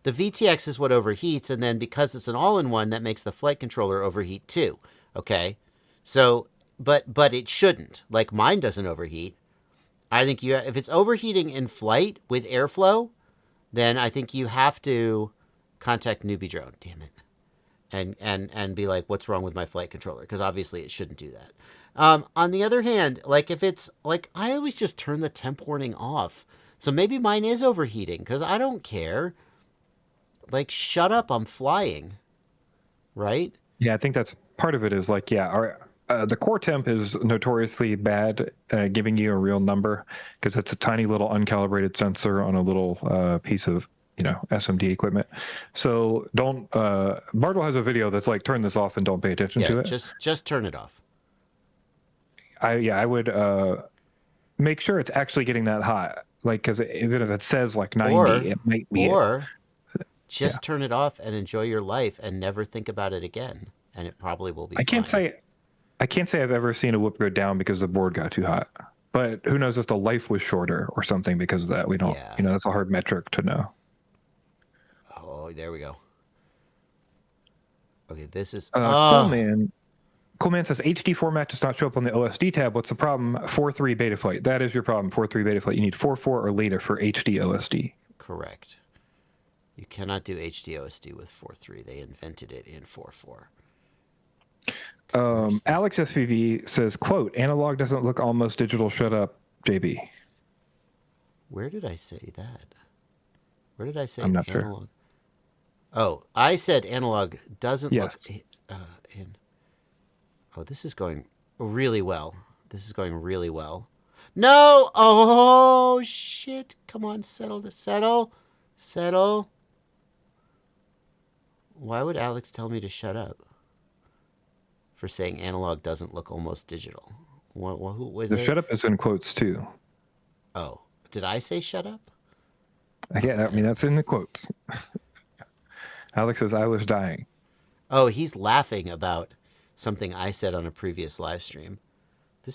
The VTX is what overheats, and then because it's an all-in-one, that makes the flight controller overheat too. Okay? So, but it shouldn't. Like, mine doesn't overheat. I think if it's overheating in flight with airflow, then I think you have to contact Newbie Drone, damn it, and be like, what's wrong with my flight controller? Because obviously it shouldn't do that. On the other hand, like if it's like, I always just turn the temp warning off. So maybe mine is overheating because I don't care. Like, shut up, I'm flying. Right? Yeah, I think that's part of it is like, yeah, the core temp is notoriously bad giving you a real number because it's a tiny little uncalibrated sensor on a little piece of, SMD equipment. So don't, Bardwell has a video that's like, turn this off and don't pay attention to it. Just turn it off. I would make sure it's actually getting that hot. Like, because even if it says like 90, it might be. Or just turn it off and enjoy your life and never think about it again. And it probably will be fine. I can't say I've ever seen a whoop go down because the board got too hot. But who knows if the life was shorter or something because of that. We don't, that's a hard metric to know. Oh, there we go. Okay, this is... Cool Man says, HD format does not show up on the OSD tab. What's the problem? 4.3 Betaflight. That is your problem, 4.3 Betaflight. You need 4.4 or later for HD OSD. Correct. You cannot do HD OSD with 4.3. They invented it in 4.4. Alex FPV says, quote, analog doesn't look almost digital. Shut up, JB. Where did I say that? Where did I say I'm not analog? Sure. Oh, I said analog doesn't look in... Oh, this is going really well. No! Oh, shit. Come on, settle. Why would Alex tell me to shut up? For saying analog doesn't look almost digital. Who was it? The shut up is in quotes too. Oh, did I say shut up? Yeah, I mean, that's in the quotes. Alex says, I was dying. Oh, he's laughing about something I said on a previous live stream.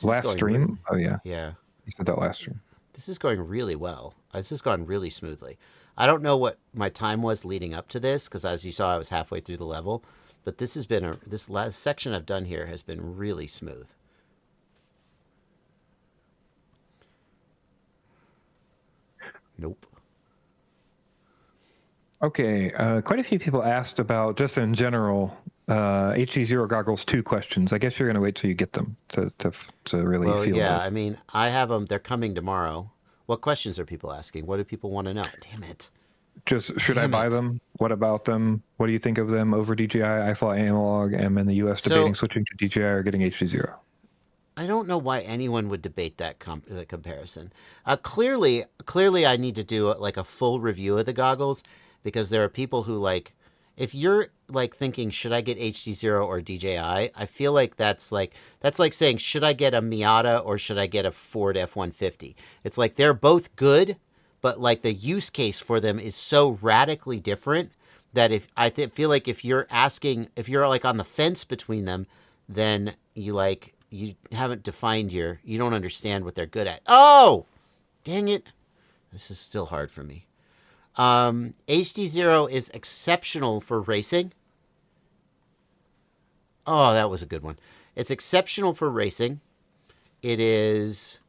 Last stream? Oh, yeah. Yeah. You said that last stream. This is going really well. This has gone really smoothly. I don't know what my time was leading up to this, because as you saw, I was halfway through the level. But this has been this last section I've done here has been really smooth. Nope. Okay, quite a few people asked about, just in general, HD0 Goggles 2 questions. I guess you're going to wait till you get them to really feel yeah, it. I mean, I have them. They're coming tomorrow. What questions are people asking? What do people want to know? Damn it. Just, should I buy them? What about them? What do you think of them over DJI? I fly analog. I'm in the U.S. debating switching to DJI or getting HD0. I don't know why anyone would debate that the comparison. Clearly, I need to do like a full review of the goggles, because there are people who like, if you're like thinking, should I get HD0 or DJI? I feel like that's like saying, should I get a Miata or should I get a Ford F-150? It's like they're both good, but like the use case for them is so radically different that if feel like if you're like on the fence between them, then you haven't defined you don't understand what they're good at. Oh, dang it. This is still hard for me. HD0 is exceptional for racing. Oh, that was a good one. It's exceptional for racing. It is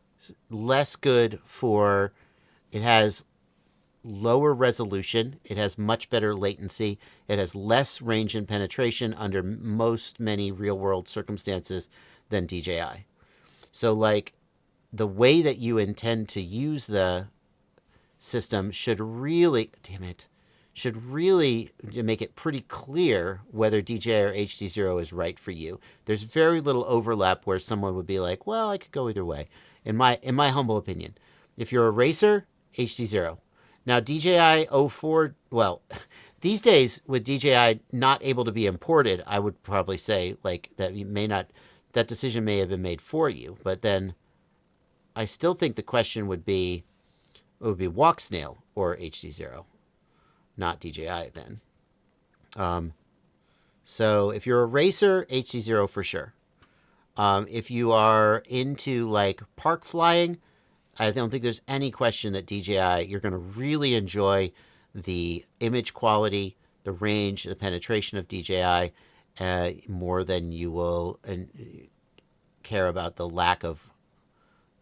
less good for, it has lower resolution. It has much better latency. It has less range and penetration under many real-world circumstances than DJI. So, like, the way that you intend to use the system should really make it pretty clear whether DJI or HD0 is right for you. There's very little overlap where someone would be like, well, I could go either way. In my humble opinion, if you're a racer, HD0. Now, DJI04, well, these days with DJI not able to be imported, I would probably say like that that decision may have been made for you. But then I still think the question would be, it would be Walk Snail or HD0, not DJI then. So if you're a racer, HD0 for sure. If you are into like park flying, I don't think there's any question that DJI, you're going to really enjoy the image quality, the range, the penetration of DJI more than you will care about the lack of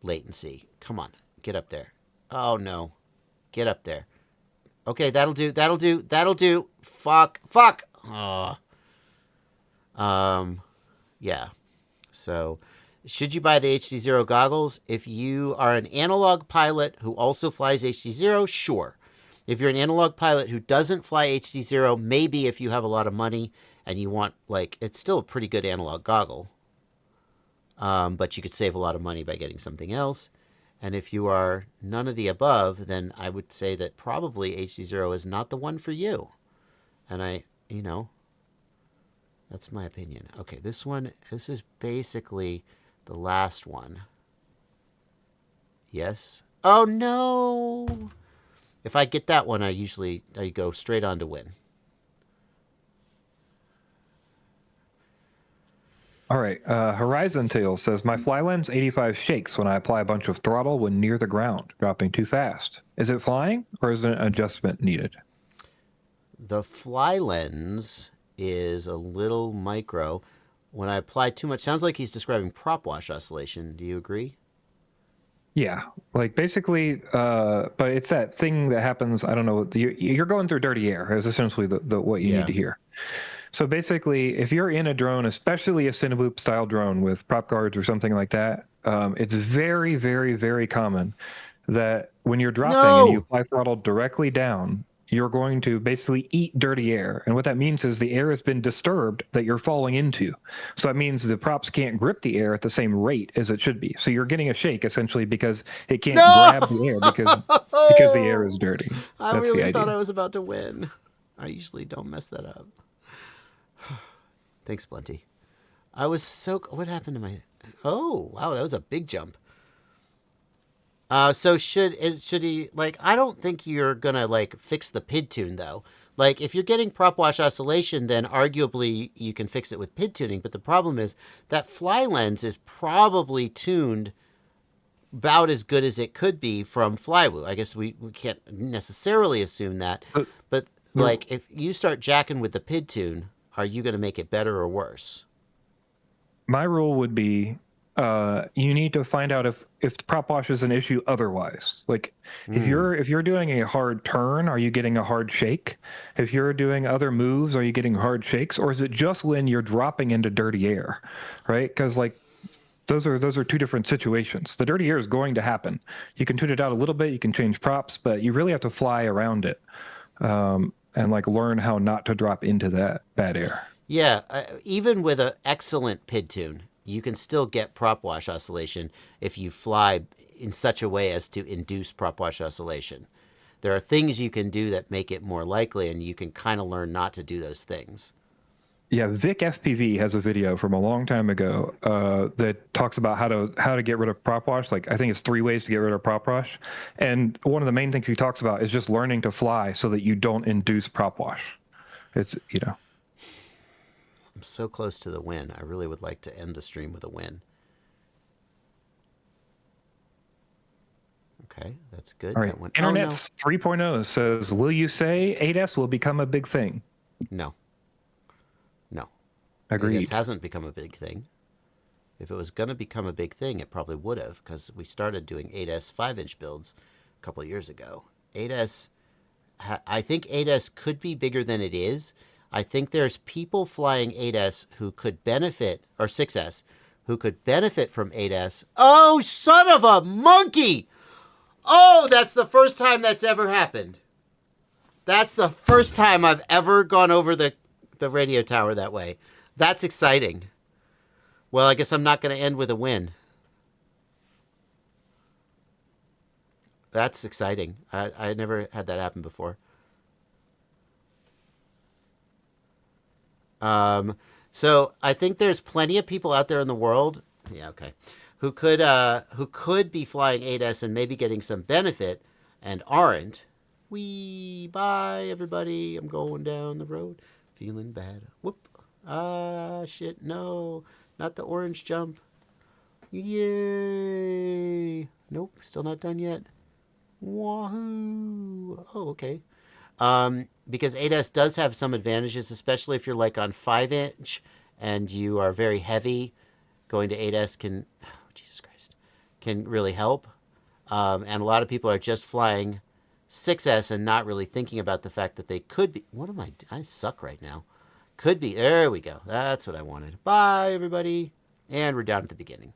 latency. Come on, get up there. Oh, no. Get up there. Okay, that'll do. Fuck. Yeah. So, should you buy the HD0 goggles? If you are an analog pilot who also flies HD0, sure. If you're an analog pilot who doesn't fly HD0, maybe if you have a lot of money and you want, like, it's still a pretty good analog goggle. But you could save a lot of money by getting something else. And if you are none of the above, then I would say that probably HD0 is not the one for you. And that's my opinion. Okay, this is basically the last one. Yes. Oh, no. If I get that one, I go straight on to win. All right. Horizon Tail says, my Flylens 85 shakes when I apply a bunch of throttle when near the ground, dropping too fast. Is it flying or is an adjustment needed? The Flylens is a little micro. When I apply too much, sounds like he's describing prop wash oscillation. Do you agree? Yeah, like basically, but it's that thing that happens. I don't know. You're going through dirty air is essentially the what you need to hear. So basically, if you're in a drone, especially a Cineboop style drone with prop guards or something like that, it's very, very, very common that when you're dropping and you apply throttle directly down, you're going to basically eat dirty air. And what that means is the air has been disturbed that you're falling into. So that means the props can't grip the air at the same rate as it should be. So you're getting a shake essentially because it can't grab the air because the air is dirty. I really thought I was about to win. I usually don't mess that up. Thanks, Plenty. What happened to my... Oh, wow, that was a big jump. So should he, like, I don't think you're gonna, like, fix the PID tune, though. Like, if you're getting prop wash oscillation, then arguably you can fix it with PID tuning, but the problem is that Flylens is probably tuned about as good as it could be from Flywoo. I guess we can't necessarily assume that, but like, if you start jacking with the PID tune, are you going to make it better or worse? My rule would be you need to find out if the prop wash is an issue otherwise. Like if you're doing a hard turn, are you getting a hard shake? If you're doing other moves, are you getting hard shakes? Or is it just when you're dropping into dirty air, right? Because like those are two different situations. The dirty air is going to happen. You can tune it out a little bit, you can change props, but you really have to fly around it. And like learn how not to drop into that bad air. Yeah, even with an excellent PID tune, you can still get prop wash oscillation if you fly in such a way as to induce prop wash oscillation. There are things you can do that make it more likely, and you can kind of learn not to do those things. Yeah, Vic FPV has a video from a long time ago that talks about how to get rid of prop wash. Like, I think it's 3 ways to get rid of prop wash, and one of the main things he talks about is just learning to fly so that you don't induce prop wash. It's I'm so close to the win. I really would like to end the stream with a win. Okay, that's good. All right. That went, Internet's 3.0 says, will you say 8S will become a big thing? No. No. Agreed. 8S hasn't become a big thing. If it was going to become a big thing, it probably would have, because we started doing 8S 5-inch builds a couple of years ago. 8S, I think 8S could be bigger than it is. I think there's people flying 8S who could benefit, or 6S, who could benefit from 8S. Oh, son of a monkey! Oh, that's the first time that's ever happened. That's the first time I've ever gone over the radio tower that way. That's exciting. Well, I guess I'm not going to end with a win. That's exciting. I never had that happen before. So I think there's plenty of people out there in the world. Yeah, okay. Who could be flying 8S and maybe getting some benefit and aren't. Bye, everybody. I'm going down the road. Feeling bad. Whoop. Ah, shit. No. Not the orange jump. Yay. Nope. Still not done yet. Wahoo. Oh, okay. Because 8S does have some advantages, especially if you're like on 5-inch and you are very heavy. Going to 8S can... Jesus Christ, can really help. And a lot of people are just flying 6S and not really thinking about the fact that they could be... What am I suck right now. Could be... There we go. That's what I wanted. Bye, everybody. And we're down at the beginning.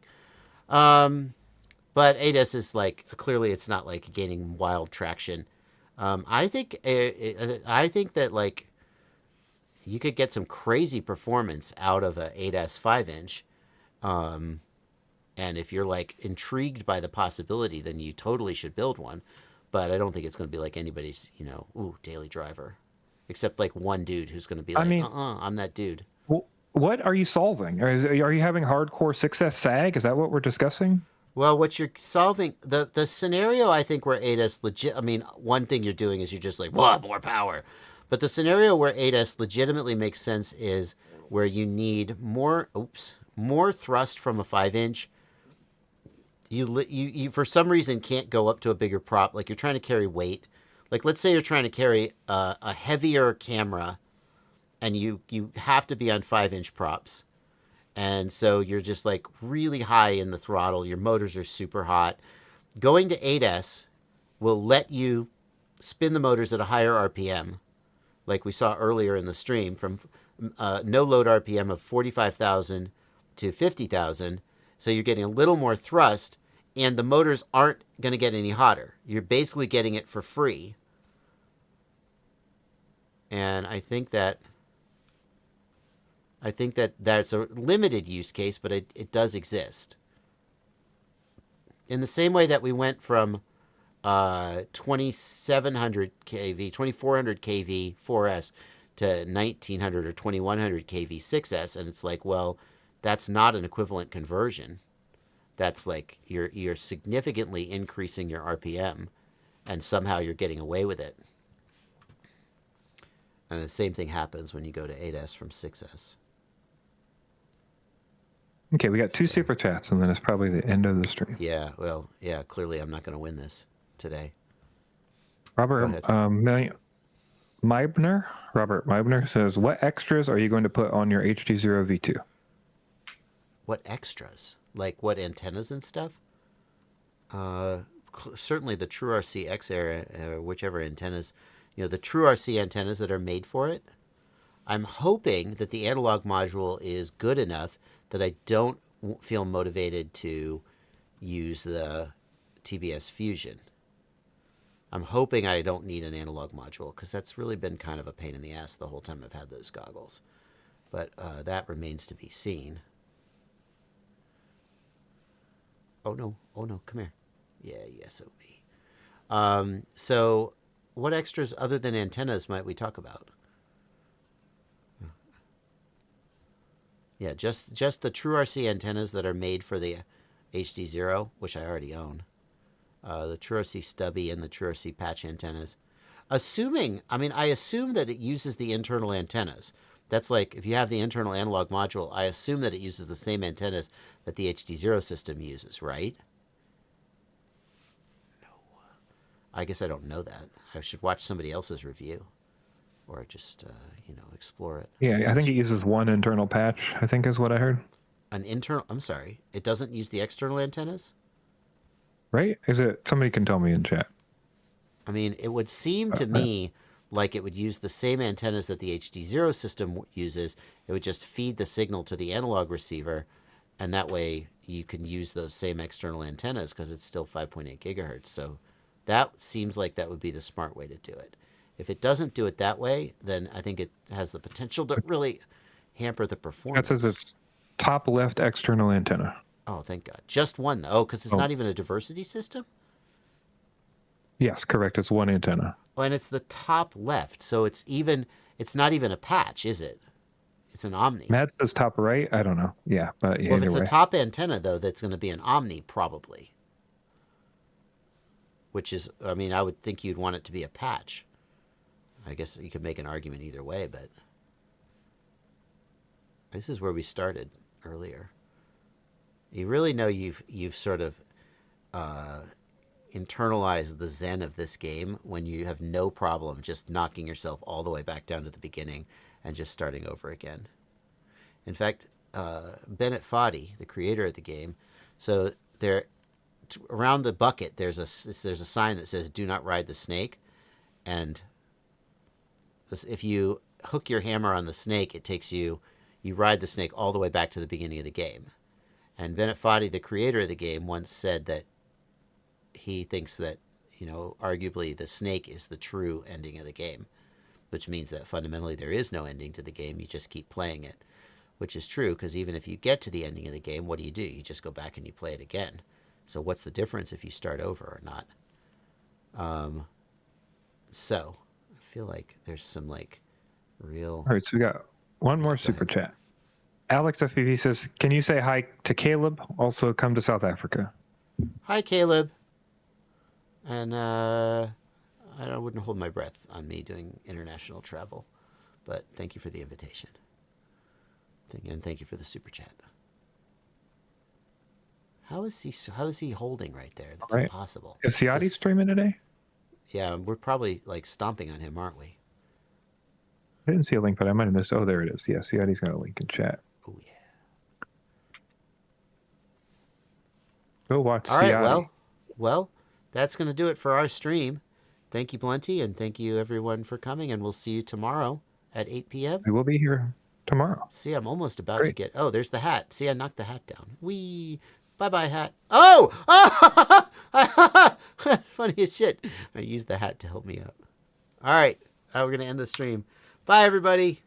But 8S is like... Clearly, it's not like gaining wild traction. I think that like you could get some crazy performance out of a 8S 5-inch. And if you're like intrigued by the possibility, then you totally should build one. But I don't think it's going to be like anybody's, daily driver. Except like one dude who's going to be like, I'm that dude. What are you solving? Are you having hardcore 6S sag? Is that what we're discussing? Well, what you're solving, the scenario I think where 8S one thing you're doing is you're just like, more power. But the scenario where 8S legitimately makes sense is where you need more thrust from a 5-inch. You for some reason can't go up to a bigger prop. Like you're trying to carry weight. Like let's say you're trying to carry a heavier camera and you have to be on 5-inch props. And so you're just like really high in the throttle. Your motors are super hot. Going to 8S will let you spin the motors at a higher RPM, like we saw earlier in the stream, from no load RPM of 45,000 to 50,000. So you're getting a little more thrust, and the motors aren't going to get any hotter. You're basically getting it for free. And I think that that's a limited use case, but it does exist. In the same way that we went from 2700 kV, 2400 kV 4S to 1900 or 2100 kV 6S, and it's like, well, that's not an equivalent conversion. That's like you're significantly increasing your RPM, and somehow you're getting away with it. And the same thing happens when you go to 8S from 6S. Okay, we got 2 super chats, and then it's probably the end of the stream. Yeah, well, yeah, clearly I'm not going to win this today. Robert Meibner says, what extras are you going to put on your HD0 V2? What extras? Like what antennas and stuff? Certainly the TrueRC X era, whichever antennas, the TrueRC antennas that are made for it. I'm hoping that the analog module is good enough that I don't feel motivated to use the TBS Fusion. I'm hoping I don't need an analog module, because that's really been kind of a pain in the ass the whole time I've had those goggles. But that remains to be seen. Oh no, come here. Yeah, SOB. So what extras other than antennas might we talk about? Yeah, just the True RC antennas that are made for the HD0, which I already own. The True RC stubby and the True RC patch antennas. I assume that it uses the internal antennas. That's like, if you have the internal analog module, I assume that it uses the same antennas that the HD0 system uses, right? No. I guess I don't know that. I should watch somebody else's review. Or just, explore it. Yeah, I think it uses one internal patch, I think is what I heard. I'm sorry. It doesn't use the external antennas? Right? Is it? Somebody can tell me in chat. I mean, it would seem to me like it would use the same antennas that the HD0 system uses. It would just feed the signal to the analog receiver, and that way you can use those same external antennas because it's still 5.8 gigahertz. So that seems like that would be the smart way to do it. If it doesn't do it that way, then I think it has the potential to really hamper the performance. That says it's top left external antenna. Oh, thank God. Just one, though. Oh, because it's not even a diversity system? Yes, correct. It's one antenna. Oh, and it's the top left, so it's not even a patch, is it? It's an Omni. Matt says top right. I don't know. Yeah, but yeah, well, if it's a top antenna, though, that's going to be an Omni, probably. Which is, I would think you'd want it to be a patch. I guess you could make an argument either way, but this is where we started earlier. You really know you've sort of internalized the zen of this game when you have no problem just knocking yourself all the way back down to the beginning and just starting over again. In fact, Bennett Foddy, the creator of the game, so there around the bucket there's a sign that says "Do not ride the snake," and if you hook your hammer on the snake, it takes you ride the snake all the way back to the beginning of the game. And Bennett Foddy, the creator of the game, once said that he thinks that, arguably the snake is the true ending of the game, which means that fundamentally there is no ending to the game. You just keep playing it, which is true because even if you get to the ending of the game, what do? You just go back and you play it again. So what's the difference if you start over or not? So I feel like there's some real... All right, so we got one more super chat. Alex FPV says, can you say hi to Caleb? Also come to South Africa. Hi, Caleb. And I wouldn't hold my breath on me doing international travel, but thank you for the invitation. And thank you for the super chat. How is he holding right there? That's impossible. Is Ciati streaming today? Yeah, we're probably stomping on him, aren't we? I didn't see a link, but I might have missed. Oh, there it is. Yeah, Ciati's got a link in chat. Oh, yeah. Go watch All Ciati. right, well, that's going to do it for our stream. Thank you, Plenty, and thank you, everyone, for coming, and we'll see you tomorrow at 8 p.m. We will be here tomorrow. See, I'm almost about to get... Oh, there's the hat. See, I knocked the hat down. Whee! Bye-bye, hat. Oh! That's funny as shit. I used the hat to help me up. All right. We're going to end the stream. Bye, everybody.